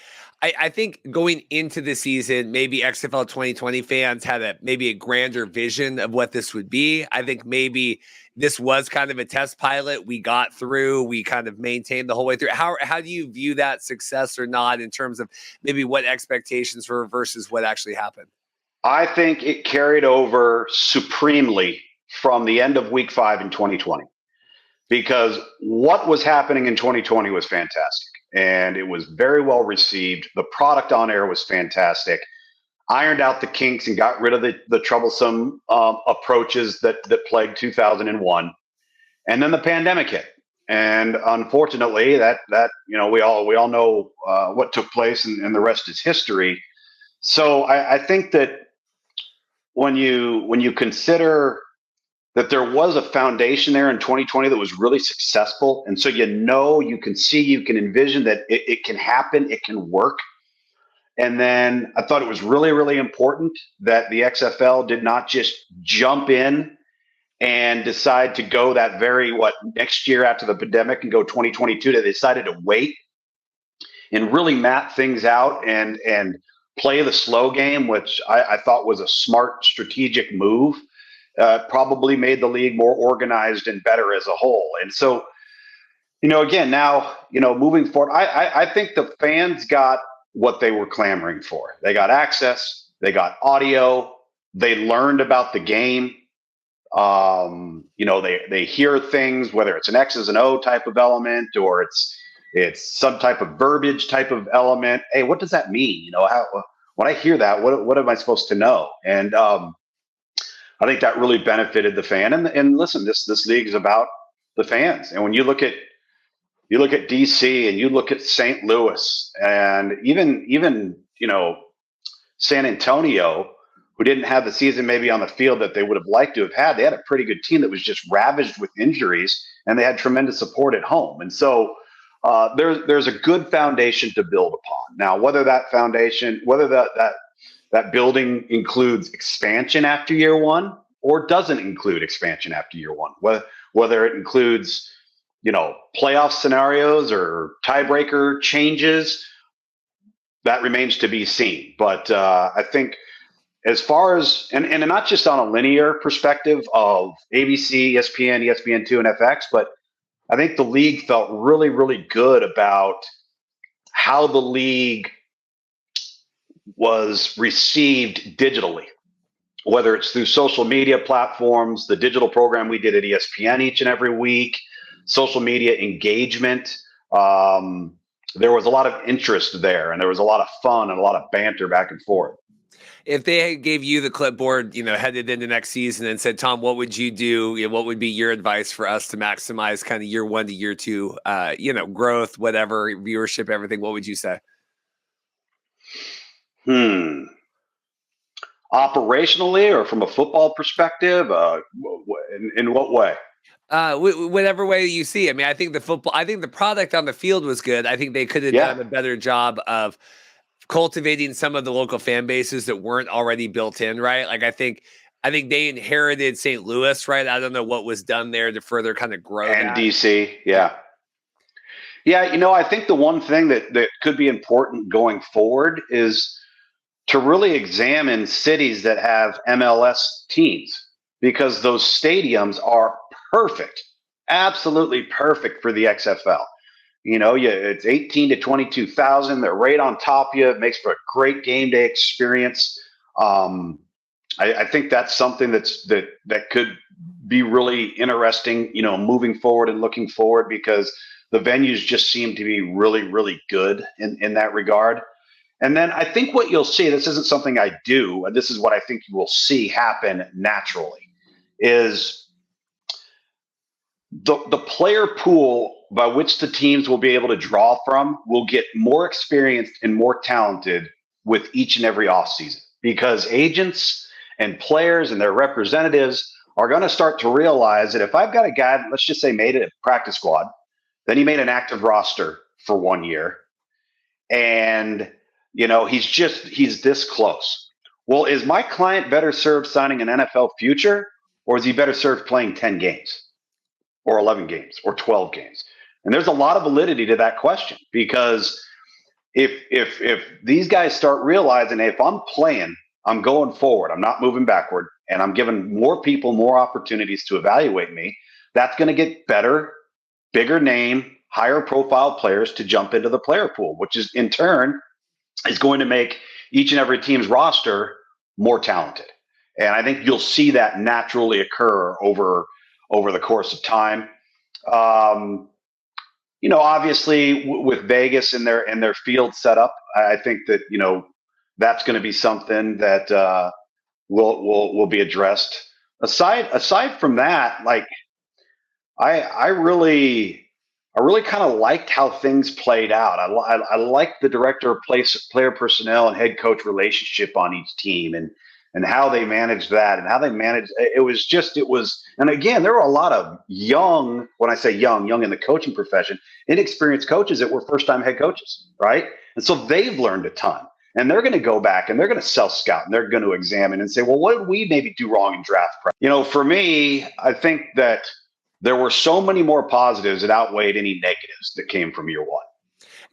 I think going into the season, maybe XFL 2020 fans had maybe a grander vision of what this would be. I think maybe this was kind of a test pilot. We got through, we kind of maintained the whole way through. How do you view that success or not in terms of maybe what expectations were versus what actually happened? I think it carried over supremely from the end of week 5 in 2020, because what was happening in 2020 was fantastic. And it was very well received. The product on air was fantastic. Ironed out the kinks and got rid of the troublesome approaches that plagued 2001. And then the pandemic hit. And unfortunately, that we all know what took place, and the rest is history. So I think that when you consider that there was a foundation there in 2020 that was really successful. And so, you can see, you can envision that it can happen, it can work. And then I thought it was really, really important that the XFL did not just jump in and decide to go that next year after the pandemic and go 2022. They decided to wait and really map things out and play the slow game, which I thought was a smart strategic move. Probably made the league more organized and better as a whole. And so, again, now, moving forward, I think the fans got what they were clamoring for. They got access, they got audio, they learned about the game. They hear things, whether it's an X's and O type of element or it's some type of verbiage type of element. Hey, what does that mean? When I hear that, what am I supposed to know? And I think that really benefited the fan. And listen, this league is about the fans. And when you look at DC and you look at St. Louis and even San Antonio, who didn't have the season maybe on the field that they would have liked to have had, they had a pretty good team that was just ravaged with injuries, and they had tremendous support at home. And so there's a good foundation to build upon. Now, whether that foundation, that building includes expansion after year one or doesn't include expansion after year one, whether it includes, playoff scenarios or tiebreaker changes, that remains to be seen. But I think as far as, and not just on a linear perspective of ABC, ESPN, ESPN2, and FX, but I think the league felt really, really good about how the league was received digitally, whether it's through social media platforms, the digital program we did at ESPN each and every week, social media engagement. There was a lot of interest there, and there was a lot of fun and a lot of banter back and forth. If they gave you the clipboard, headed into next season and said, Tom, what would you do? What would be your advice for us to maximize kind of year 1 to year 2, growth, whatever, viewership, everything? What would you say? Operationally or from a football perspective, in what way? Whatever way you see. I mean, I think the product on the field was good. I think they could have done a better job of cultivating some of the local fan bases that weren't already built in, right? Like I think they inherited St. Louis, right? I don't know what was done there to further kind of grow and that. DC, yeah. I think the one thing that could be important going forward is to really examine cities that have MLS teams, because those stadiums are perfect, absolutely perfect for the XFL. It's 18 to 22,000. They're right on top of you. It makes for a great game day experience. I think that's something that could be really interesting, moving forward and looking forward, because the venues just seem to be really, really good in that regard. And then I think what you'll see, this isn't something I do, and this is what I think you will see happen naturally, is the player pool by which the teams will be able to draw from will get more experienced and more talented with each and every offseason, because agents and players and their representatives are going to start to realize that if I've got a guy, let's just say, made it a practice squad, then he made an active roster for 1 year, and he's this close. Well, is my client better served signing an NFL future, or is he better served playing 10 games? or 11 games or 12 games? And there's a lot of validity to that question, because if these guys start realizing, hey, if I'm playing, I'm going forward, I'm not moving backward, and I'm giving more people more opportunities to evaluate me, that's going to get better, bigger name, higher profile players to jump into the player pool, which is in turn is going to make each and every team's roster more talented. And I think you'll see that naturally occur over the course of time. Obviously with Vegas and their field setup, I think that, that's going to be something that will be addressed. Aside from that, like I really kind of liked how things played out. I liked the director of player personnel and head coach relationship on each team, and how they managed that, and how they managed it was, and again, there were a lot of young, when I say young in the coaching profession, inexperienced coaches that were first-time head coaches, right? And so they've learned a ton, and they're going to go back and they're going to self-scout, and they're going to examine and say, well, what did we maybe do wrong in draft prep? For me, I think that there were so many more positives that outweighed any negatives that came from year one.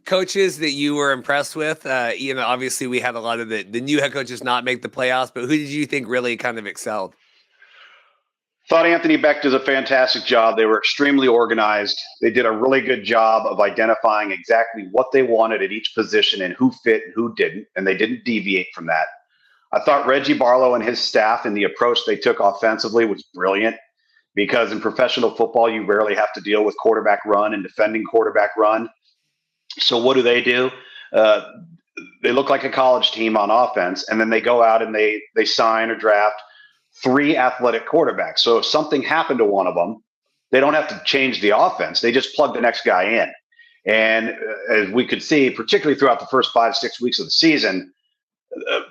Coaches that you were impressed with? Obviously we had a lot of the new head coaches not make the playoffs, but who did you think really kind of excelled? Thought Anthony Beck does a fantastic job. They were extremely organized. They did a really good job of identifying exactly what they wanted at each position and who fit and who didn't, and they didn't deviate from that. I thought Reggie Barlow and his staff and the approach they took offensively was brilliant, because in professional football, you rarely have to deal with quarterback run and defending quarterback run. So what do? They look like a college team on offense, and then they go out and they sign or draft 3 athletic quarterbacks. So if something happened to one of them, they don't have to change the offense. They just plug the next guy in. And as we could see, particularly throughout the first 5-6 weeks of the season,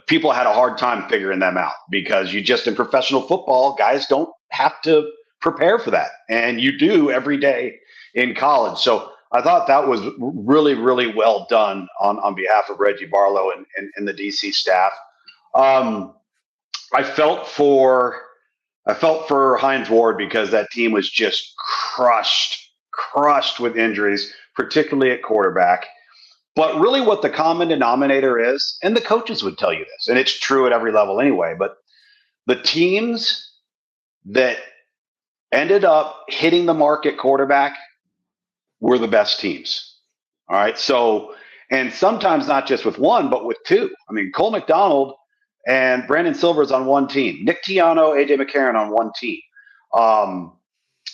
people had a hard time figuring them out, because in professional football, guys don't have to prepare for that. And you do every day in college. So I thought that was really, really well done on behalf of Reggie Barlow and the DC staff. I felt for Hines Ward, because that team was just crushed with injuries, particularly at quarterback. But really what the common denominator is, and the coaches would tell you this, and it's true at every level anyway, but the teams that ended up hitting the mark at quarterback were the best teams. All right. So, and sometimes not just with one, but with 2. I mean, Cole McDonald and Brandon Silver's on one team. Nick Tiano, AJ McCarron on one team.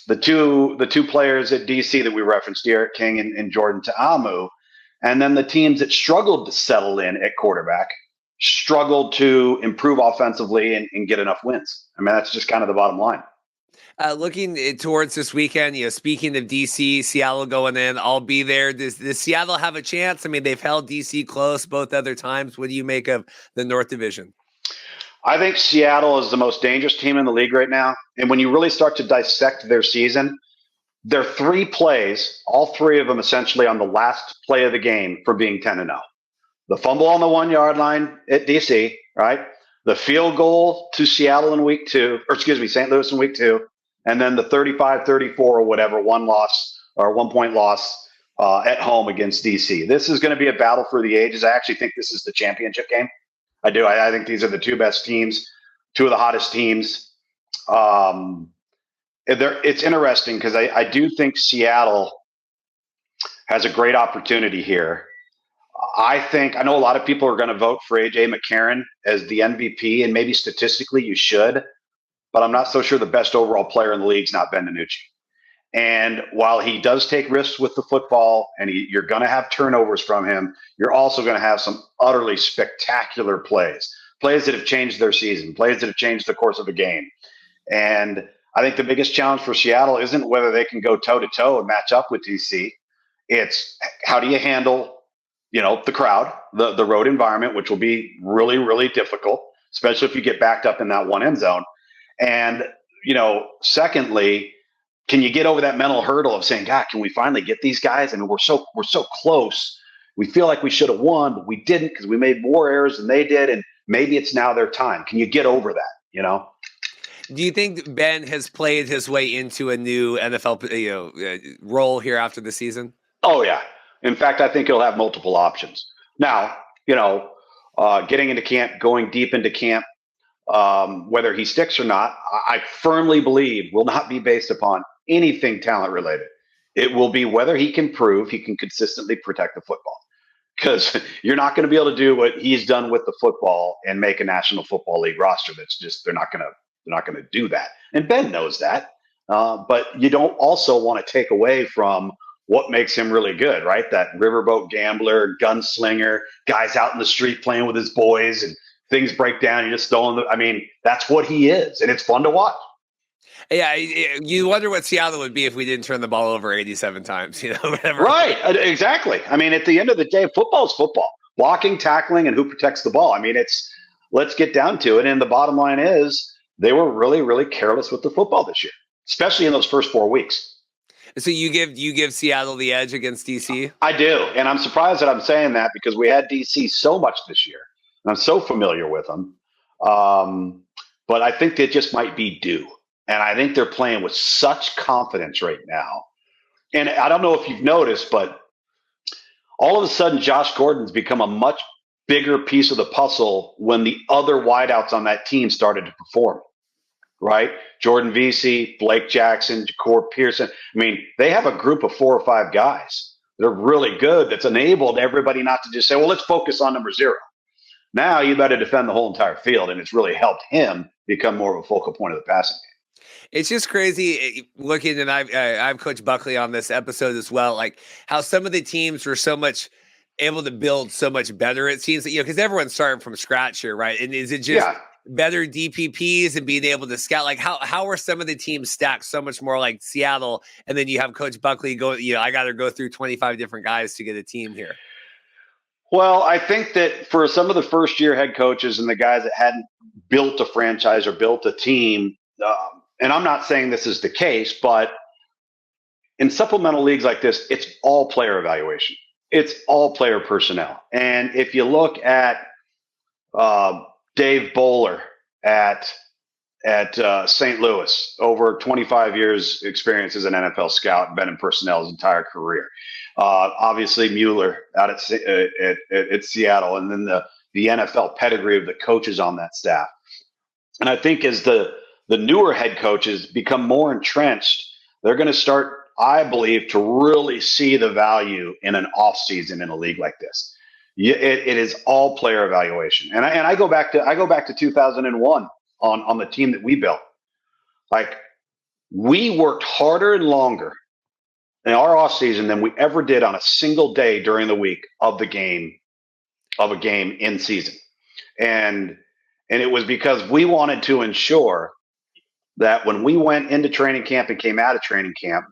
The two players at DC that we referenced, Derek King and Jordan Ta'amu, and then the teams that struggled to settle in at quarterback struggled to improve offensively and get enough wins. I mean, that's just kind of the bottom line. Looking towards this weekend, speaking of DC, Seattle going in, I'll be there. Does Seattle have a chance? I mean, they've held DC close both other times. What do you make of the North Division? I think Seattle is the most dangerous team in the league right now. And when you really start to dissect their season, their 3 plays, all 3 of them essentially on the last play of the game for being 10-0. The fumble on the 1-yard line at DC, right? The field goal to Seattle in week 2, St. Louis in week 2. And then the 35-34 or whatever, 1-point loss at home against DC. This is going to be a battle for the ages. I actually think this is the championship game. I do. I think these are the 2 best teams, 2 of the hottest teams. It's interesting because I do think Seattle has a great opportunity here. I know a lot of people are going to vote for AJ McCarron as the MVP, and maybe statistically you should, but I'm not so sure the best overall player in the league is not Ben DiNucci. And while he does take risks with the football, and you're going to have turnovers from him, you're also going to have some utterly spectacular plays that have changed their season, plays that have changed the course of a game. And I think the biggest challenge for Seattle isn't whether they can go toe-to-toe and match up with DC. It's how do you handle, the crowd, the road environment, which will be really, really difficult, especially if you get backed up in that one end zone. And, secondly, can you get over that mental hurdle of saying, God, can we finally get these guys? I mean, we're so close. We feel like we should have won, but we didn't because we made more errors than they did. And maybe it's now their time. Can you get over that, Do you think Ben has played his way into a new NFL role here after the season? Oh, yeah. In fact, I think he'll have multiple options. Now, getting into camp, going deep into camp, whether he sticks or not, I firmly believe will not be based upon anything talent related. It will be whether he can prove he can consistently protect the football. Because you're not going to be able to do what he's done with the football and make a National Football League roster. That's just they're not going to do that. And Ben knows that. But you don't also want to take away from what makes him really good, right? That riverboat gambler, gunslinger, guys out in the street playing with his boys, and things break down. You're just throwing. That's what he is, and it's fun to watch. Yeah, you wonder what Seattle would be if we didn't turn the ball over 87 times, whatever. Right, exactly. At the end of the day, football is football. Blocking, tackling, and who protects the ball. Let's get down to it. And the bottom line is they were really, really careless with the football this year, especially in those first 4 weeks. So you give Seattle the edge against DC? I do, and I'm surprised that I'm saying that because we had DC so much this year, and I'm so familiar with them. But I think they just might be due. And I think they're playing with such confidence right now. And I don't know if you've noticed, but all of a sudden, Josh Gordon's become a much bigger piece of the puzzle when the other wideouts on that team started to perform, right? Jordan Vesey, Blake Jackson, Ja'Cour Pearson. They have a group of 4 or 5 guys. They're really good. That's enabled everybody not to just say, well, let's focus on number 0. Now you better defend the whole entire field. And it's really helped him become more of a focal point of the passing game. It's just crazy looking, and I've coached Buckley on this episode as well, like how some of the teams were so much able to build so much better, it seems, because everyone's starting from scratch here, right? And is it just better DPPs and being able to scout? Like how are some of the teams stacked so much more like Seattle, and then you have Coach Buckley go, I got to go through 25 different guys to get a team here? Well, I think that for some of the first-year head coaches and the guys that hadn't built a franchise or built a team, and I'm not saying this is the case, but in supplemental leagues like this, it's all player evaluation. It's all player personnel. And if you look at Dave Bowler at St. Louis, over 25 years experience as an NFL scout, been in personnel his entire career. Obviously Mueller out at Seattle, and then the NFL pedigree of the coaches on that staff. And I think as the newer head coaches become more entrenched, they're going to start, I believe, to really see the value in an off season in a league like this. It is all player evaluation. And I go back to 2001 on the team that we built. Like, we worked harder and longer in our off season than we ever did on a single day during the week of a game in season. And it was because we wanted to ensure that when we went into training camp and came out of training camp,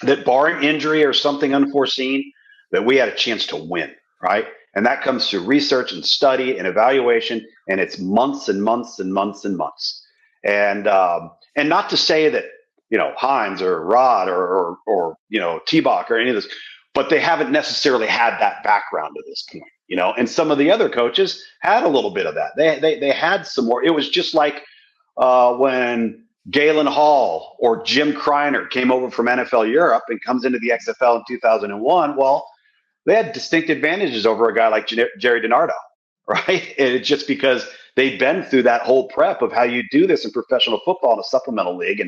that barring injury or something unforeseen, that we had a chance to win, right? And that comes through research and study and evaluation, and it's months and months and months and months. And not to say that, Hines or Rod or T-Bach or any of this, but they haven't necessarily had that background to this point, and some of the other coaches had a little bit of that. They had some more. It was just like when Galen Hall or Jim Kreiner came over from NFL Europe and comes into the XFL in 2001. Well, they had distinct advantages over a guy like Jerry DiNardo, right? And it's just because they've been through that whole prep of how you do this in professional football in a supplemental league.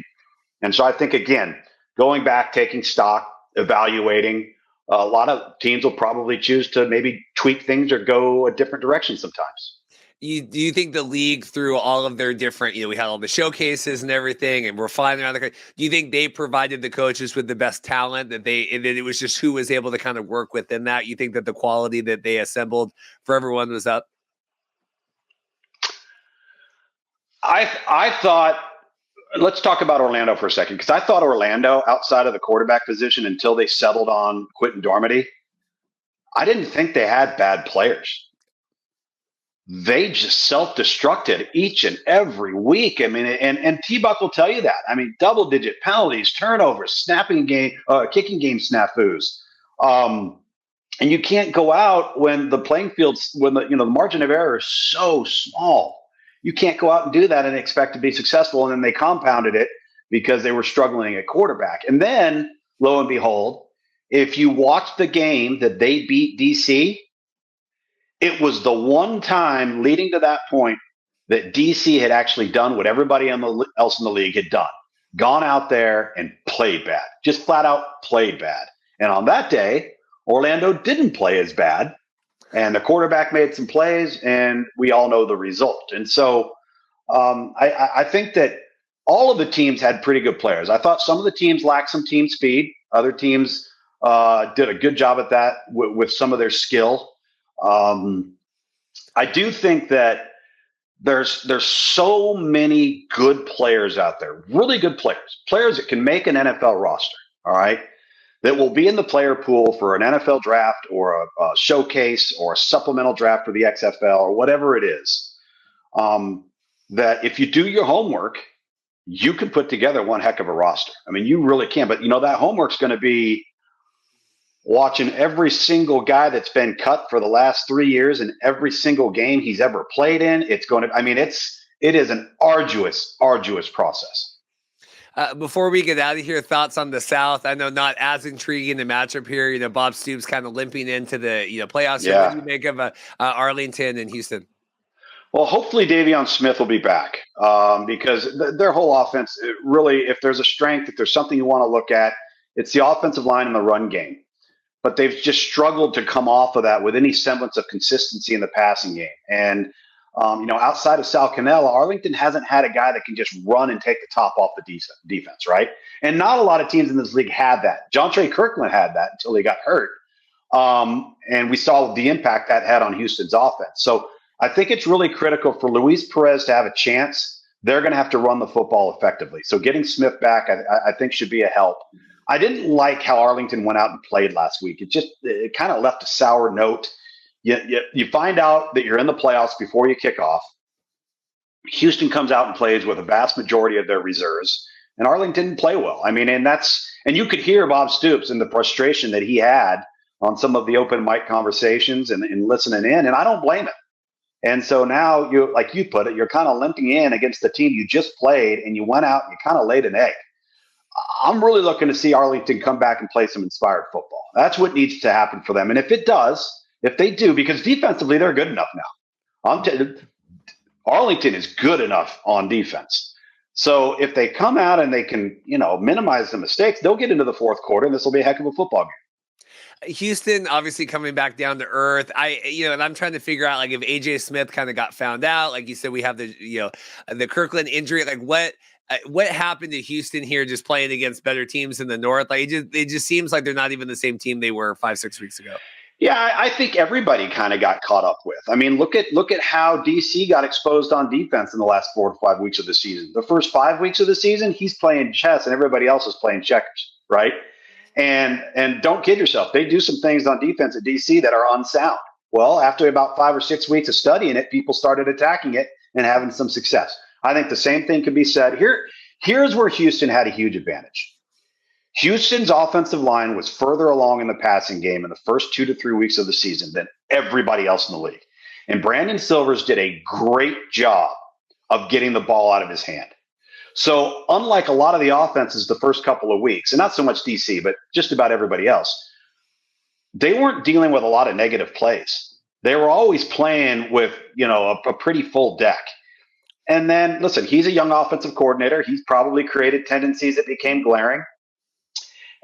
And so I think, again, going back, taking stock, evaluating, a lot of teams will probably choose to maybe tweak things or go a different direction sometimes. Do you think the league, through all of their different, we had all the showcases and everything, and we're flying around do you think they provided the coaches with the best talent, that it was just who was able to kind of work within that? You think that the quality that they assembled for everyone was up? I thought, let's talk about Orlando for a second, because I thought Orlando, outside of the quarterback position, until they settled on Quentin Dormady, I didn't think they had bad players. They just self-destructed each and every week. And T-Buck will tell you that. Double-digit penalties, turnovers, kicking game snafus. And you can't go out when the playing field, when the margin of error is so small. You can't go out and do that and expect to be successful. And then they compounded it because they were struggling at quarterback. And then, lo and behold, if you watch the game that they beat DC, it was the one time leading to that point that DC had actually done what everybody else in the league had done. Gone out there and played bad. Just flat out played bad. And on that day, Orlando didn't play as bad. And the quarterback made some plays, and we all know the result. And so I think that all of the teams had pretty good players. I thought some of the teams lacked some team speed. Other teams did a good job at that with some of their skill. I do think that there's so many good players out there, really good players that can make an NFL roster, all right, that will be in the player pool for an NFL draft or a showcase or a supplemental draft for the XFL or whatever it is, that if you do your homework, you can put together one heck of a roster. I mean, you really can. But, that homework's going to be watching every single guy that's been cut for the last 3 years and every single game he's ever played in. It is an arduous process. Before we get out of here, thoughts on the South? I know not as intriguing the matchup here. Bob Stoops kind of limping into the playoffs. Yeah. What do you make of Arlington and Houston? Well, hopefully Davion Smith will be back because their whole offense, really, if there's a strength, if there's something you want to look at, it's the offensive line and the run game. But they've just struggled to come off of that with any semblance of consistency in the passing game. And, outside of Sal Cannella, Arlington hasn't had a guy that can just run and take the top off the defense, right? And not a lot of teams in this league had that. Jontre Kirkland had that until he got hurt. And we saw the impact that had on Houston's offense. So I think it's really critical for Luis Perez to have a chance. They're going to have to run the football effectively. So getting Smith back, I think, should be a help. I didn't like how Arlington went out and played last week. It kind of left a sour note. You find out that you're in the playoffs before you kick off. Houston comes out and plays with a vast majority of their reserves, and Arlington didn't play well. I mean, and you could hear Bob Stoops and the frustration that he had on some of the open mic conversations and listening in, and I don't blame him. And so now, like you put it, you're kind of limping in against the team you just played, and you went out and you kind of laid an egg. I'm really looking to see Arlington come back and play some inspired football. That's what needs to happen for them. And if they do, because defensively they're good enough now. Arlington is good enough on defense. So if they come out and they can, minimize the mistakes, they'll get into the fourth quarter, and this will be a heck of a football game. Houston obviously coming back down to earth. And I'm trying to figure out, like, if AJ Smith kind of got found out, like you said, we have the Kirkland injury. Like, what happened to Houston here, just playing against better teams in the North? Like, it just seems like they're not even the same team they were 5-6 weeks ago. Yeah, I think everybody kind of got caught up with. I mean, look at how DC got exposed on defense in the last 4 to 5 weeks of the season. The first 5 weeks of the season, he's playing chess and everybody else is playing checkers, right? And don't kid yourself. They do some things on defense at DC that are unsound. Well, after about 5 or 6 weeks of studying it, people started attacking it and having some success. I think the same thing can be said here. Here's where Houston had a huge advantage. Houston's offensive line was further along in the passing game in the first 2 to 3 weeks of the season than everybody else in the league. And Brandon Silvers did a great job of getting the ball out of his hand. So unlike a lot of the offenses the first couple of weeks, and not so much DC, but just about everybody else, they weren't dealing with a lot of negative plays. They were always playing with, a pretty full deck. And then, listen, he's a young offensive coordinator. He's probably created tendencies that became glaring.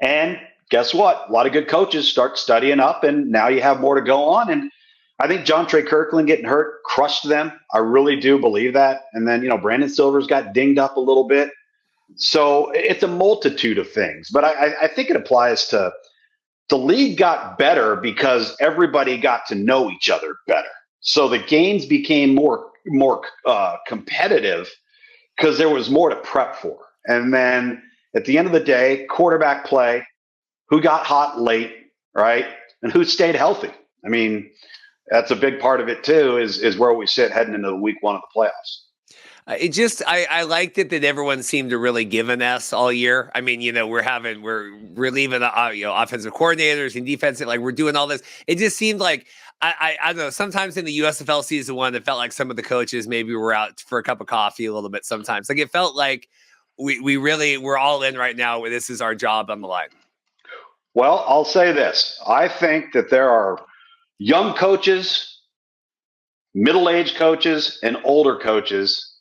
And guess what? A lot of good coaches start studying up, and now you have more to go on. And I think Jontre Kirkland getting hurt crushed them. I really do believe that. And then, Brandon Silvers got dinged up a little bit. So it's a multitude of things. But I think it applies to the league got better because everybody got to know each other better. So the games became more competitive because there was more to prep for. And then at the end of the day, quarterback play, who got hot late, right? And who stayed healthy. I mean, that's a big part of it too, is where we sit heading into week 1 of the playoffs. I liked it that everyone seemed to really give an S all year. I mean, we're relieving offensive coordinators and defensive, like we're doing all this. It just seemed like I don't know. Sometimes in the USFL season one, it felt like some of the coaches maybe were out for a cup of coffee a little bit sometimes. Like it felt like we're all in right now where this is our job on the line. Well, I'll say this. I think that there are young coaches, middle-aged coaches, and older coaches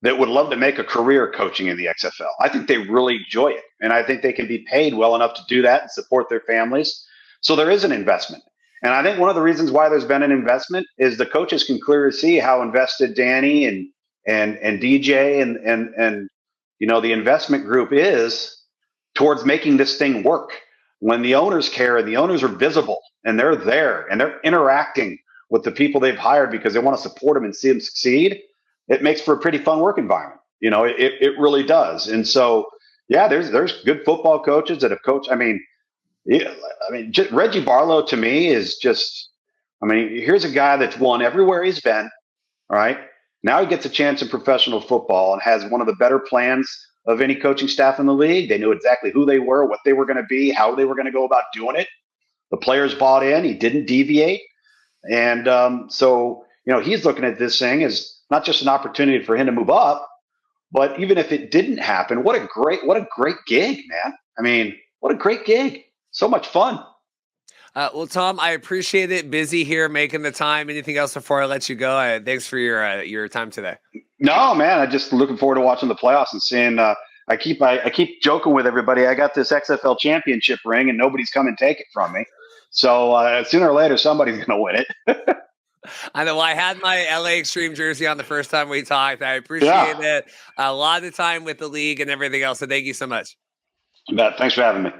that would love to make a career coaching in the XFL. I think they really enjoy it. And I think they can be paid well enough to do that and support their families. So there is an investment. And I think one of the reasons why there's been an investment is the coaches can clearly see how invested Danny and DJ and the investment group is towards making this thing work. When the owners care and the owners are visible and they're there and they're interacting with the people they've hired because they want to support them and see them succeed, it makes for a pretty fun work environment. It really does. And so, yeah, there's good football coaches that have coached. Reggie Barlow to me is just, here's a guy that's won everywhere he's been. All right. Now he gets a chance in professional football and has one of the better plans of any coaching staff in the league. They knew exactly who they were, what they were going to be, how they were going to go about doing it. The players bought in. He didn't deviate. And he's looking at this thing as not just an opportunity for him to move up, but even if it didn't happen, what a great gig, man. What a great gig. So much fun. Well, Tom, I appreciate it. Busy here, making the time. Anything else before I let you go? Thanks for your time today. No, man. I'm just looking forward to watching the playoffs and seeing. I keep joking with everybody. I got this XFL championship ring, and nobody's come and take it from me. So sooner or later, somebody's going to win it. I know. Well, I had my LA Extreme jersey on the first time we talked. I appreciate it. A lot of time with the league and everything else. So thank you so much. Thanks for having me.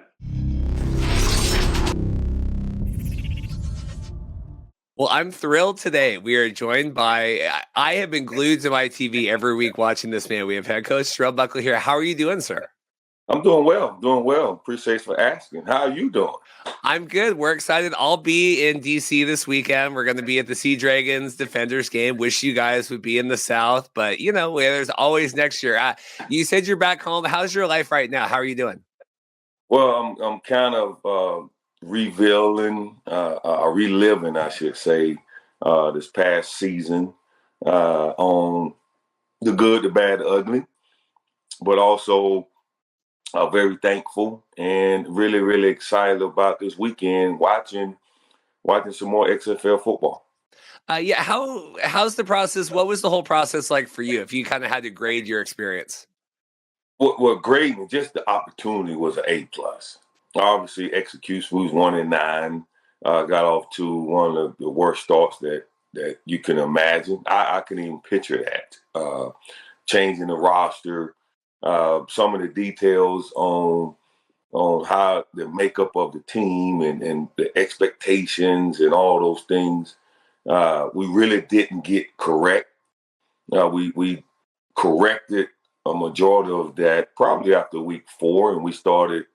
Well, I'm thrilled today. We are joined by, I have been glued to my TV every week watching this man. We have head coach Terrell Buckley here. How are you doing, sir? I'm doing well. Appreciate for asking. How are you doing? I'm good. We're excited. I'll be in DC this weekend. We're going to be at the Sea Dragons Defenders game. Wish you guys would be in the South, but there's always next year. You said you're back home. How's your life right now? How are you doing? Well, I'm kind of reliving, I should say, this past season on the good, the bad, the ugly, but also very thankful and really, really excited about this weekend watching some more XFL football. How's the process? What was the whole process like for you? If you kind of had to grade your experience? Well, grading, just the opportunity was an A+. Obviously, execution was 1-9. Got off to one of the worst starts that you can imagine. I can even picture that. Changing the roster, some of the details on how the makeup of the team and the expectations and all those things, we really didn't get correct. We corrected a majority of that probably after week 4, and we started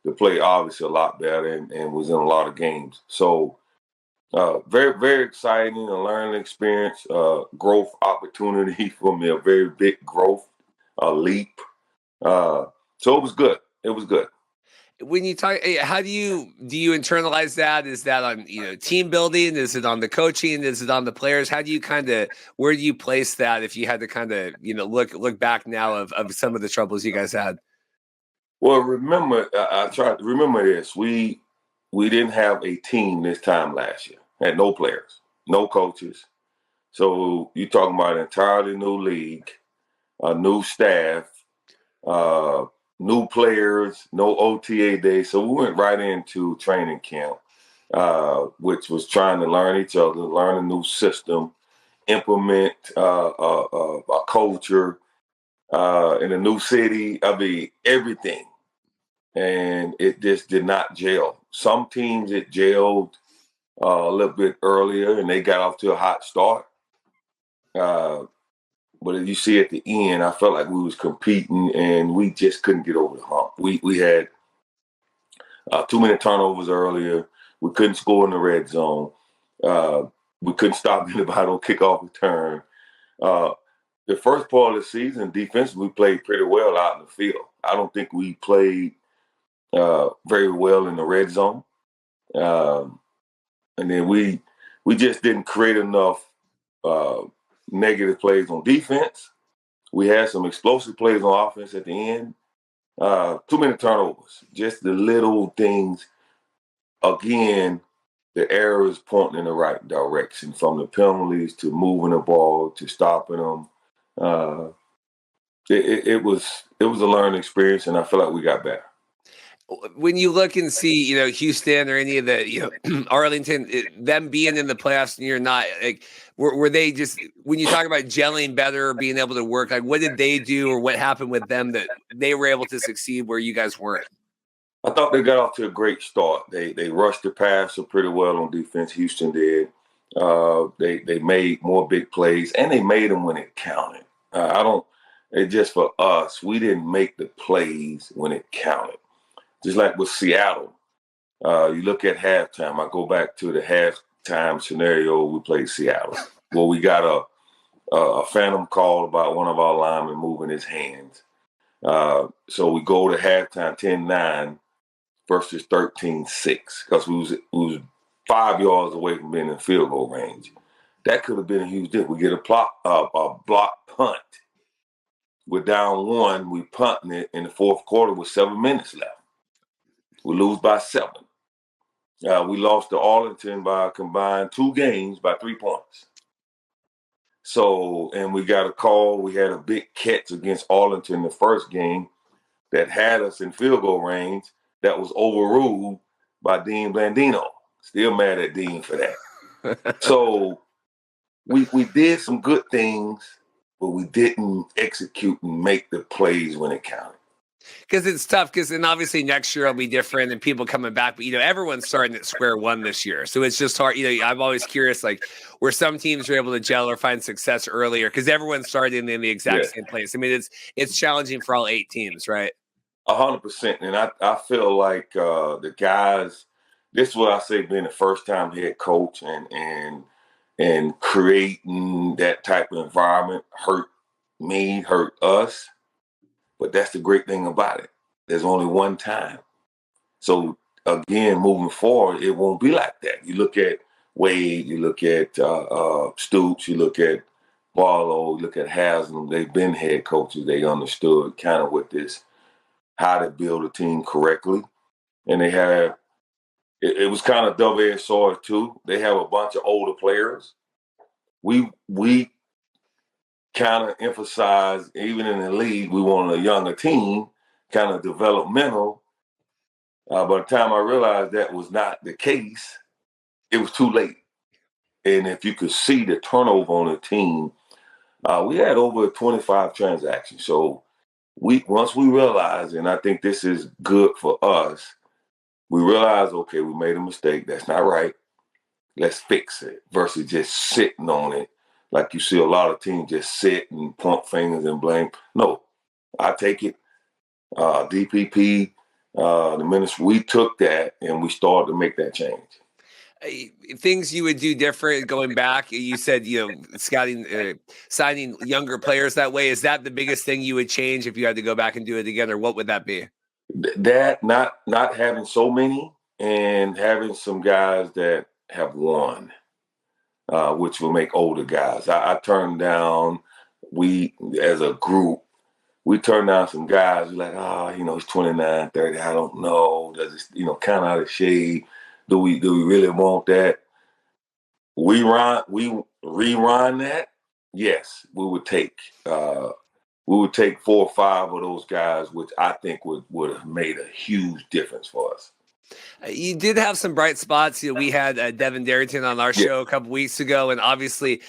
to play obviously a lot better and was in a lot of games. So very, very exciting, a learning experience, growth opportunity for me, a very big growth, leap. So it was good. It was good. When you talk, how do you internalize that? Is that on team building? Is it on the coaching? Is it on the players? How do you where do you place that if you had to look back now of some of the troubles you guys had? Well, remember, I tried to remember this. We didn't have a team this time last year. Had no players, no coaches. So you're talking about an entirely new league, a new staff, new players, no OTA day. So we went right into training camp, which was trying to learn each other, learn a new system, implement a culture in a new city. Everything. And it just did not gel. Some teams it gelled a little bit earlier and they got off to a hot start. But as you see at the end, I felt like we was competing and we just couldn't get over the hump. We had too many turnovers earlier. We couldn't score in the red zone. We couldn't stop anybody on kickoff return. The first part of the season, defensively, we played pretty well out in the field. I don't think we played very well in the red zone. And then we we just didn't create enough negative plays on defense. We had some explosive plays on offense at the end. Too many turnovers. Just the little things. Again, the arrow is pointing in the right direction, from the penalties to moving the ball to stopping them. It was a learning experience, and I feel like we got better. When you look and see, Houston or any of the, Arlington, them being in the playoffs, and you're not, like, were they just, when you talk about gelling better or being able to work, like, what did they do or what happened with them that they were able to succeed where you guys weren't? I thought they got off to a great start. They rushed the passer pretty well on defense. Houston did. They made more big plays, and they made them when it counted. It's just for us, we didn't make the plays when it counted. Just like with Seattle, you look at halftime. I go back to the halftime scenario we played Seattle, where we got a phantom call about one of our linemen moving his hands. So we go to halftime 10-9 versus 13-6, because we was 5 yards away from being in field goal range. That could have been a huge deal. We get a block punt. We're down 1. We punting it in the fourth quarter with 7 minutes left. We lose by 7. We lost to Arlington by a combined 2 games by 3 points. So, and we got a call. We had a big catch against Arlington the first game that had us in field goal range that was overruled by Dean Blandino. Still mad at Dean for that. So we did some good things, but we didn't execute and make the plays when it counted. Because it's tough, and obviously next year will be different and people coming back, but everyone's starting at square one this year, so it's just hard. I'm always curious, like, where some teams are able to gel or find success earlier because everyone's starting in the exact same place. I mean, it's challenging for all 8 teams, right? 100%, and I feel like the guys. This is what I say, being a first-time head coach and creating that type of environment hurt us. But that's the great thing about it. There's only one time. So, again, moving forward, it won't be like that. You look at Wade, you look at Stoops, you look at Barlow, you look at Haslam. They've been head coaches. They understood kind of what this, how to build a team correctly. And they have, it was kind of double-edged sword too. They have a bunch of older players. We kind of emphasize, even in the league, we wanted a younger team, kind of developmental. By the time I realized that was not the case, it was too late. And if you could see the turnover on the team, we had over 25 transactions. So once we realized, and I think this is good for us, we realized, okay, we made a mistake. That's not right. Let's fix it, versus just sitting on it. Like you see a lot of teams just sit and point fingers and blame. No, I take it. DPP, the ministry, we took that and we started to make that change. Things you would do different going back. You said, scouting, signing younger players that way. Is that the biggest thing you would change if you had to go back and do it again, or what would that be? That not having so many and having some guys that have won. Which will make older guys. I turned down, as a group, we turned down some guys like, he's 29, 30, I don't know. Does it, kind of out of shade. Do we really want that? We rerun that? Yes, we would take 4 or 5 of those guys, which I think would have made a huge difference for us. You did have some bright spots. We had Devin Darrington on our show a couple weeks ago, and obviously,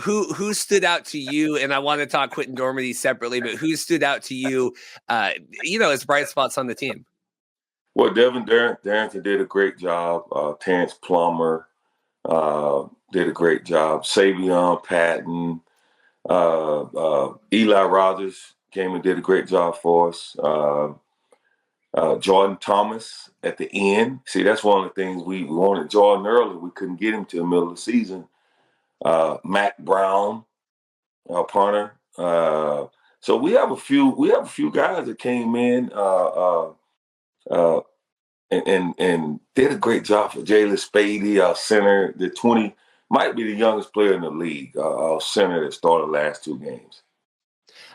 who stood out to you? And I want to talk Quentin Dormady separately, but who stood out to you? As bright spots on the team. Well, Devin Darrington did a great job. Terrence Plummer did a great job. Savion Patton, Eli Rogers came and did a great job for us. Jordan Thomas at the end. See, that's one of the things we wanted Jordan early. We couldn't get him to the middle of the season. Matt Brown, punter. So we have a few guys that came in and did a great job for Jalen Spady, our center, might be the youngest player in the league, our center that started the last 2 games.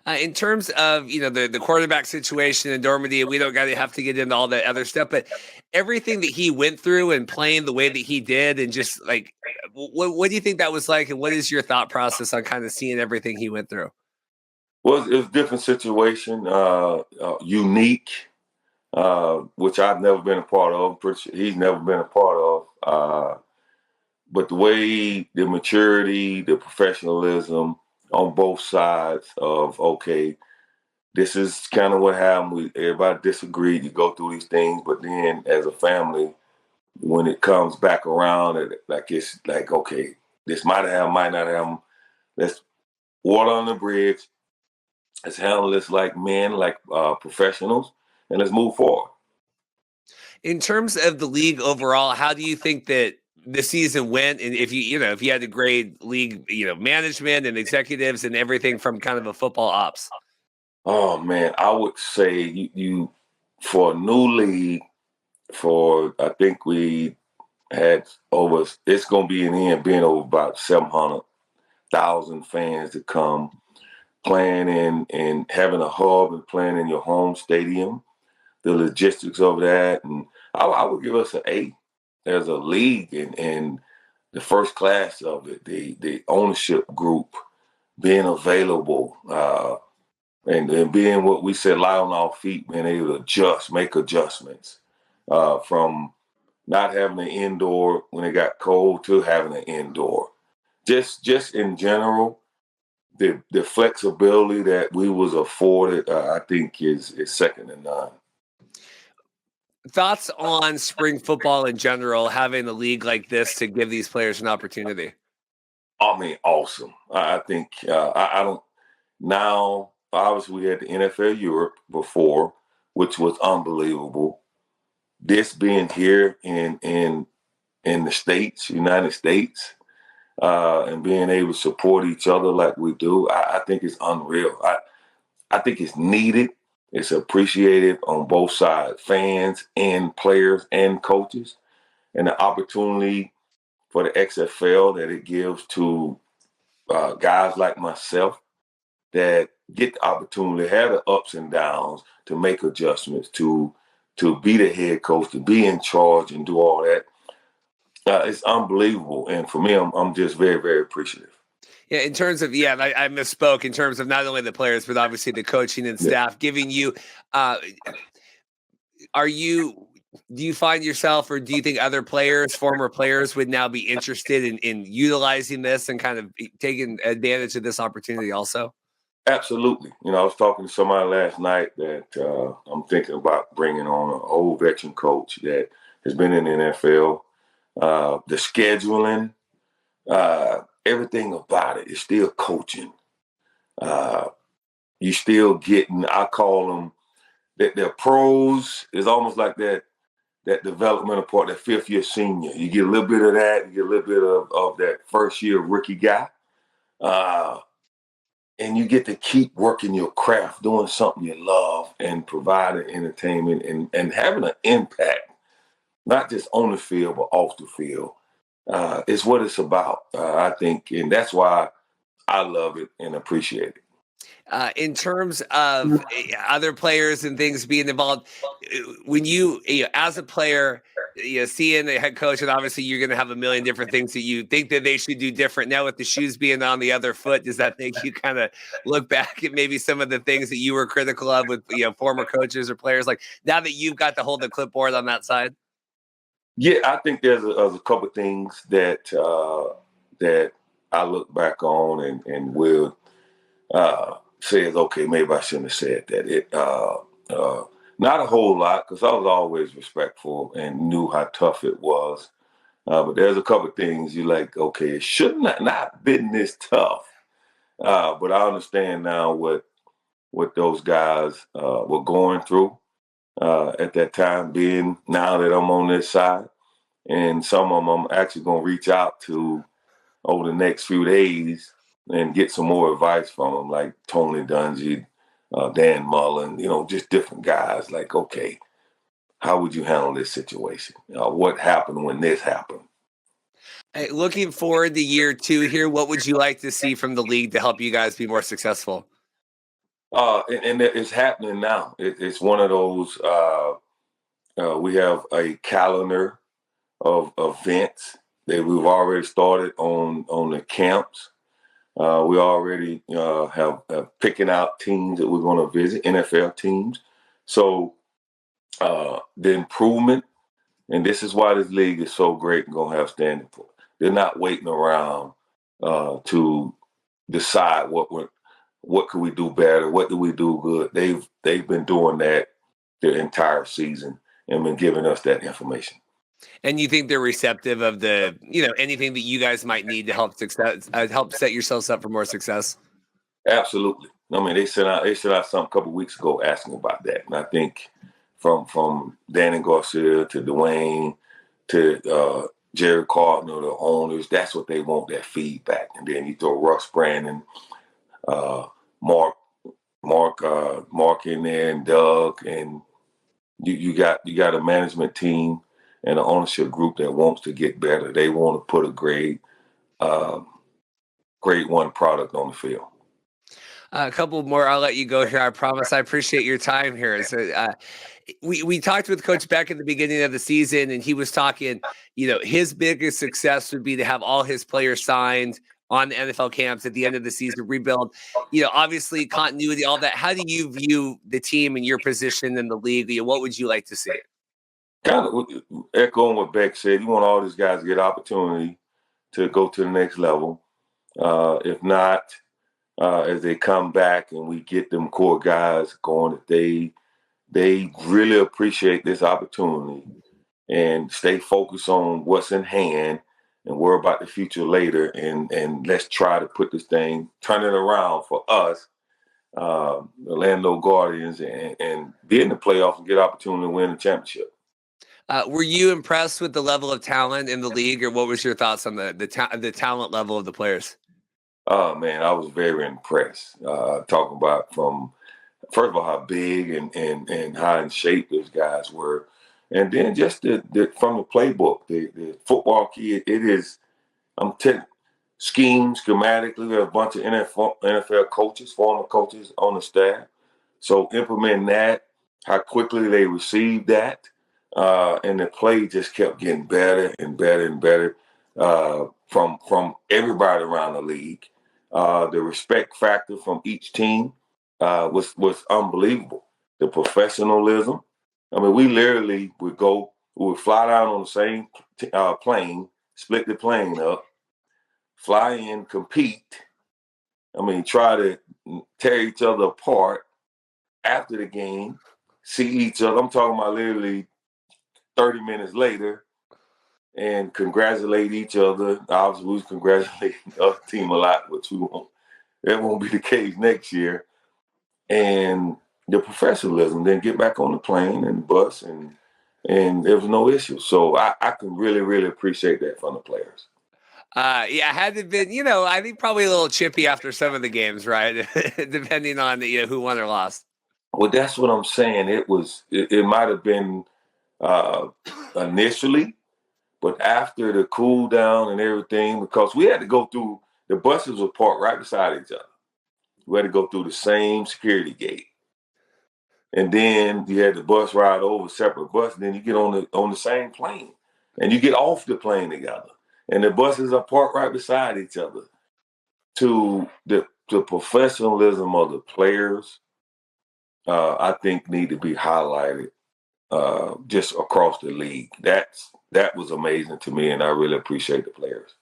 In terms of the quarterback situation in Normandy, we don't have to get into all that other stuff, but everything that he went through and playing the way that he did, and just like, what do you think that was like, and what is your thought process on kind of seeing everything he went through? Well, it was a different situation, unique, which I've never been a part of. He's never been a part of. But the way, the maturity, the professionalism on both sides of, okay, this is kind of what happened. Everybody disagreed. You go through these things, but then as a family, when it comes back around, it's like, okay, this might have happened, might not have happened. Let's water on the bridge. Let's handle this like men, like professionals, and let's move forward. In terms of the league overall, how do you think that the season went? And if you had to grade league, management and executives and everything from kind of a football ops. Oh man, I would say you for a new league, I think we had over. It's going to be in the end being over about 700,000 fans to come playing and having a hub and playing in your home stadium. The logistics of that, and I would give us an A as a league, and the first class of it, the ownership group being available, and being what we said, lie on our feet, being able to make adjustments from not having an indoor when it got cold to having an indoor. Just in general, the flexibility that we was afforded, I think is second to none. Thoughts on spring football in general, having a league like this to give these players an opportunity? I mean, awesome. I think I don't now. Obviously, we had the NFL Europe before, which was unbelievable. This being here in the States, United States, and being able to support each other like we do, I think it's unreal. I think it's needed. It's appreciated on both sides, fans and players and coaches, and the opportunity for the XFL that it gives to guys like myself that get the opportunity to have the ups and downs, to make adjustments, to be the head coach, to be in charge and do all that. It's unbelievable. And for me, I'm just very, very appreciative. Yeah, in terms of, I misspoke in terms of not only the players, but obviously the coaching and staff giving you, do you find yourself, or do you think other players, former players, would now be interested in utilizing this and kind of taking advantage of this opportunity also? Absolutely. I was talking to somebody last night that I'm thinking about bringing on an old veteran coach that has been in the NFL. The scheduling, everything about it is still coaching. You still getting, I call them, that they're pros. Is almost like that developmental part, that 5th year senior. You get a little bit of that, you get a little bit of that first year rookie guy. And you get to keep working your craft, doing something you love, and providing entertainment and having an impact, not just on the field, but off the field. It's what it's about, I think. And that's why I love it and appreciate it. In terms of other players and things being involved, when you as a player, seeing the head coach, and obviously you're going to have a million different things that you think that they should do different. Now with the shoes being on the other foot, does that make you kind of look back at maybe some of the things that you were critical of with former coaches or players? Like, now that you've got to hold the clipboard on that side? Yeah, I think there's a couple of things that that I look back on and will says, okay, maybe I shouldn't have said that. Not a whole lot, because I was always respectful and knew how tough it was. But there's a couple of things you like, okay, it should not been this tough. But I understand now what those guys were going through at that time, being now that I'm on this side. And some of them I'm actually going to reach out to over the next few days and get some more advice from them, like Tony Dungy, Dan Mullen, just different guys. Like, okay, how would you handle this situation? What happened when this happened? Hey, looking forward to year 2 here, what would you like to see from the league to help you guys be more successful? And it's happening now. It's one of those. We have a calendar of events that we've already started on the camps. We already have picking out teams that we're going to visit, NFL teams. So the improvement, and this is why this league is so great and going to have standing for. They're not waiting around to decide what could we do better, what do we do good. They've been doing that the entire season and been giving us that information. And you think they're receptive of the, anything that you guys might need to help help set yourselves up for more success? Absolutely. I mean, they sent out something a couple of weeks ago asking about that, and I think from Danny Garcia to Dwayne to Jerry Carlton, the owners, that's what they want, that feedback. And then you throw Russ Brandon, Mark in there, and Doug, and you got a management team and an ownership group that wants to get better. They want to put a grade 1 product on the field. A couple more. I'll let you go here. I promise. I appreciate your time here. So, we talked with Coach Beck at the beginning of the season, and he was talking, his biggest success would be to have all his players signed on the NFL camps at the end of the season, rebuild, obviously continuity, all that. How do you view the team and your position in the league? What would you like to see? Kind of echoing what Beck said, you want all these guys to get opportunity to go to the next level. If not, as they come back and we get them core guys going, if they really appreciate this opportunity and stay focused on what's in hand and worry about the future later, and let's try to put this thing, turn it around for us, Orlando Guardians, and be in the playoffs and get opportunity to win the championship. Were you impressed with the level of talent in the league, or what was your thoughts on the talent level of the players? Oh, man, I was very impressed. Talking about from, first of all, how big and how in shape those guys were. And then just from the playbook, the football key, it is, I'm telling you, schematically, we have a bunch of NFL coaches, former coaches on the staff. So implementing that, how quickly they received that, and the play just kept getting better and better and better from everybody around the league. The respect factor from each team was unbelievable. The professionalism. I mean, we literally we would fly down on the same plane, split the plane up, fly in, compete. I mean, try to tear each other apart after the game, see each other. I'm talking about literally 30 minutes later, and congratulate each other. Obviously, we was congratulating the other team a lot, which that won't be the case next year. And the professionalism, then get back on the plane and bus, and there was no issue. So I can really, really appreciate that from the players. Yeah, had it been, I think probably a little chippy after some of the games, right? Depending on who won or lost. Well, that's what I'm saying. It might have been initially, but after the cool down and everything, because we had to go through, the buses were parked right beside each other. We had to go through the same security gate. And then you had the bus ride over, separate bus, and then you get on the same plane. And you get off the plane together. And the buses are parked right beside each other. To the professionalism of the players, I think need to be highlighted just across the league. That was amazing to me, and I really appreciate the players.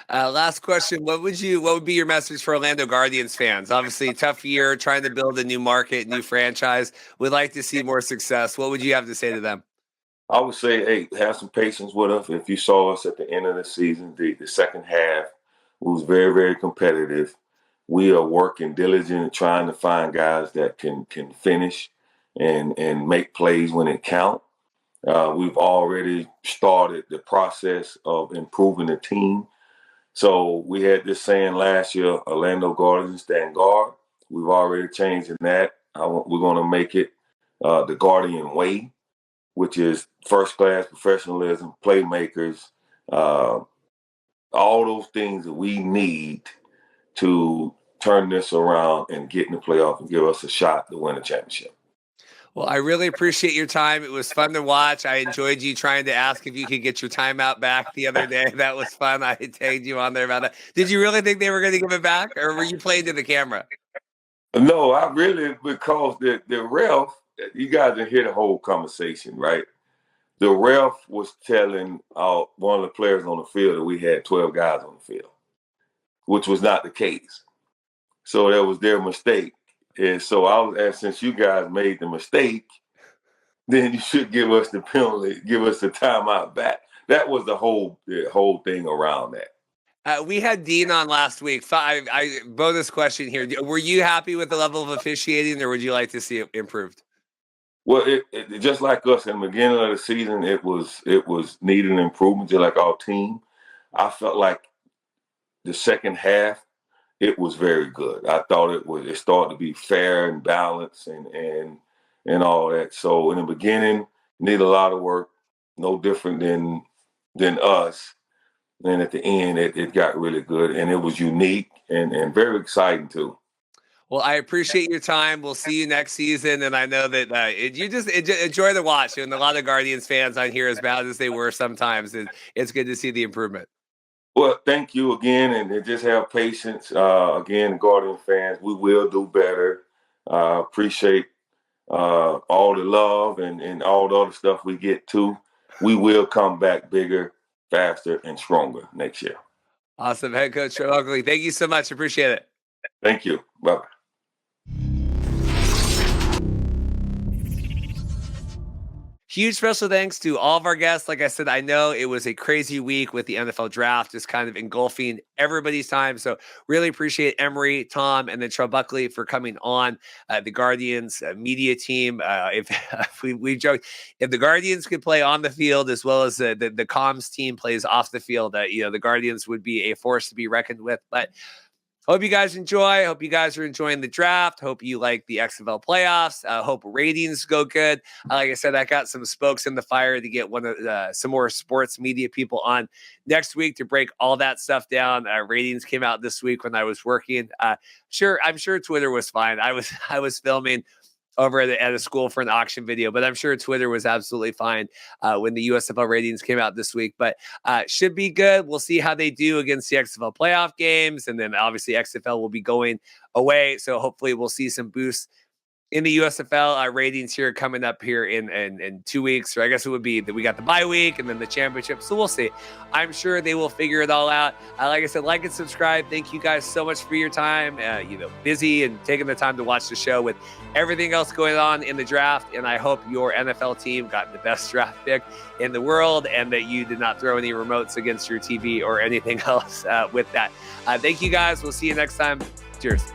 Last question. What would be your message for Orlando Guardians fans? Obviously, tough year, trying to build a new market, new franchise. We'd like to see more success. What would you have to say to them? I would say, hey, have some patience with us. If you saw us at the end of the season, the second half was very, very competitive. We are working diligently trying to find guys that can finish and make plays when it counts. We've already started the process of improving the team. So we had this saying last year, Orlando Guardians stand guard. We've already changed in that. We're going to make it the Guardian way. which is first-class professionalism, playmakers, all those things that we need to turn this around and get in the playoff and give us a shot to win a championship. Well, I really appreciate your time. It was fun to watch. I enjoyed you trying to ask if you could get your timeout back the other day. That was fun. I tagged you on there about that. Did you really think they were going to give it back, or were you playing to the camera? No, I really, because the ref, you guys didn't hear the whole conversation, right? The ref was telling one of the players on the field that we had 12 guys on the field, which was not the case. So that was their mistake. And so I was asking, since you guys made the mistake, then you should give us the penalty, give us the timeout back. That was the whole thing around that. We had Dean on last week. I bonus question here. Were you happy with the level of officiating, or would you like to see it improved? Well, it just like us in the beginning of the season, it was needing improvement, just like our team. I felt like the second half, it was very good. I thought it started to be fair and balanced and all that. So in the beginning, need a lot of work, no different than us. And at the end, it got really good, and it was unique and very exciting too. Well, I appreciate your time. We'll see you next season, and I know that you just enjoy the watch. And a lot of Guardians fans on here, as bad as they were sometimes, it's good to see the improvement. Well, thank you again, and just have patience. Again, Guardian fans, we will do better. Appreciate all the love and all the other stuff we get too. We will come back bigger, faster, and stronger next year. Awesome. Head coach Terrell Buckley, thank you so much. Appreciate it. Thank you. Bye-bye. Huge special thanks to all of our guests. Like I said, I know it was a crazy week with the NFL draft, just kind of engulfing everybody's time. So really appreciate Emory, Tom, and then Terrell Buckley for coming on the Guardians media team. If we joke, if the Guardians could play on the field as well as the comms team plays off the field, the Guardians would be a force to be reckoned with. But hope you guys enjoy. Hope you guys are enjoying the draft. Hope you like the XFL playoffs. Hope ratings go good. Like I said, I got some spokes in the fire to get some more sports media people on next week to break all that stuff down. Ratings came out this week when I was working. I'm sure Twitter was fine. I was filming over at a school for an auction video, but I'm sure Twitter was absolutely fine when the USFL ratings came out this week, but should be good. We'll see how they do against the XFL playoff games. And then obviously XFL will be going away. So hopefully we'll see some boosts in the USFL ratings here coming up here in 2 weeks, or I guess it would be that we got the bye week and then the championship. So we'll see. I'm sure they will figure it all out. Like I said, like and subscribe. Thank you guys so much for your time. Busy and taking the time to watch the show with everything else going on in the draft. And I hope your NFL team got the best draft pick in the world and that you did not throw any remotes against your TV or anything else with that. Thank you guys. We'll see you next time. Cheers.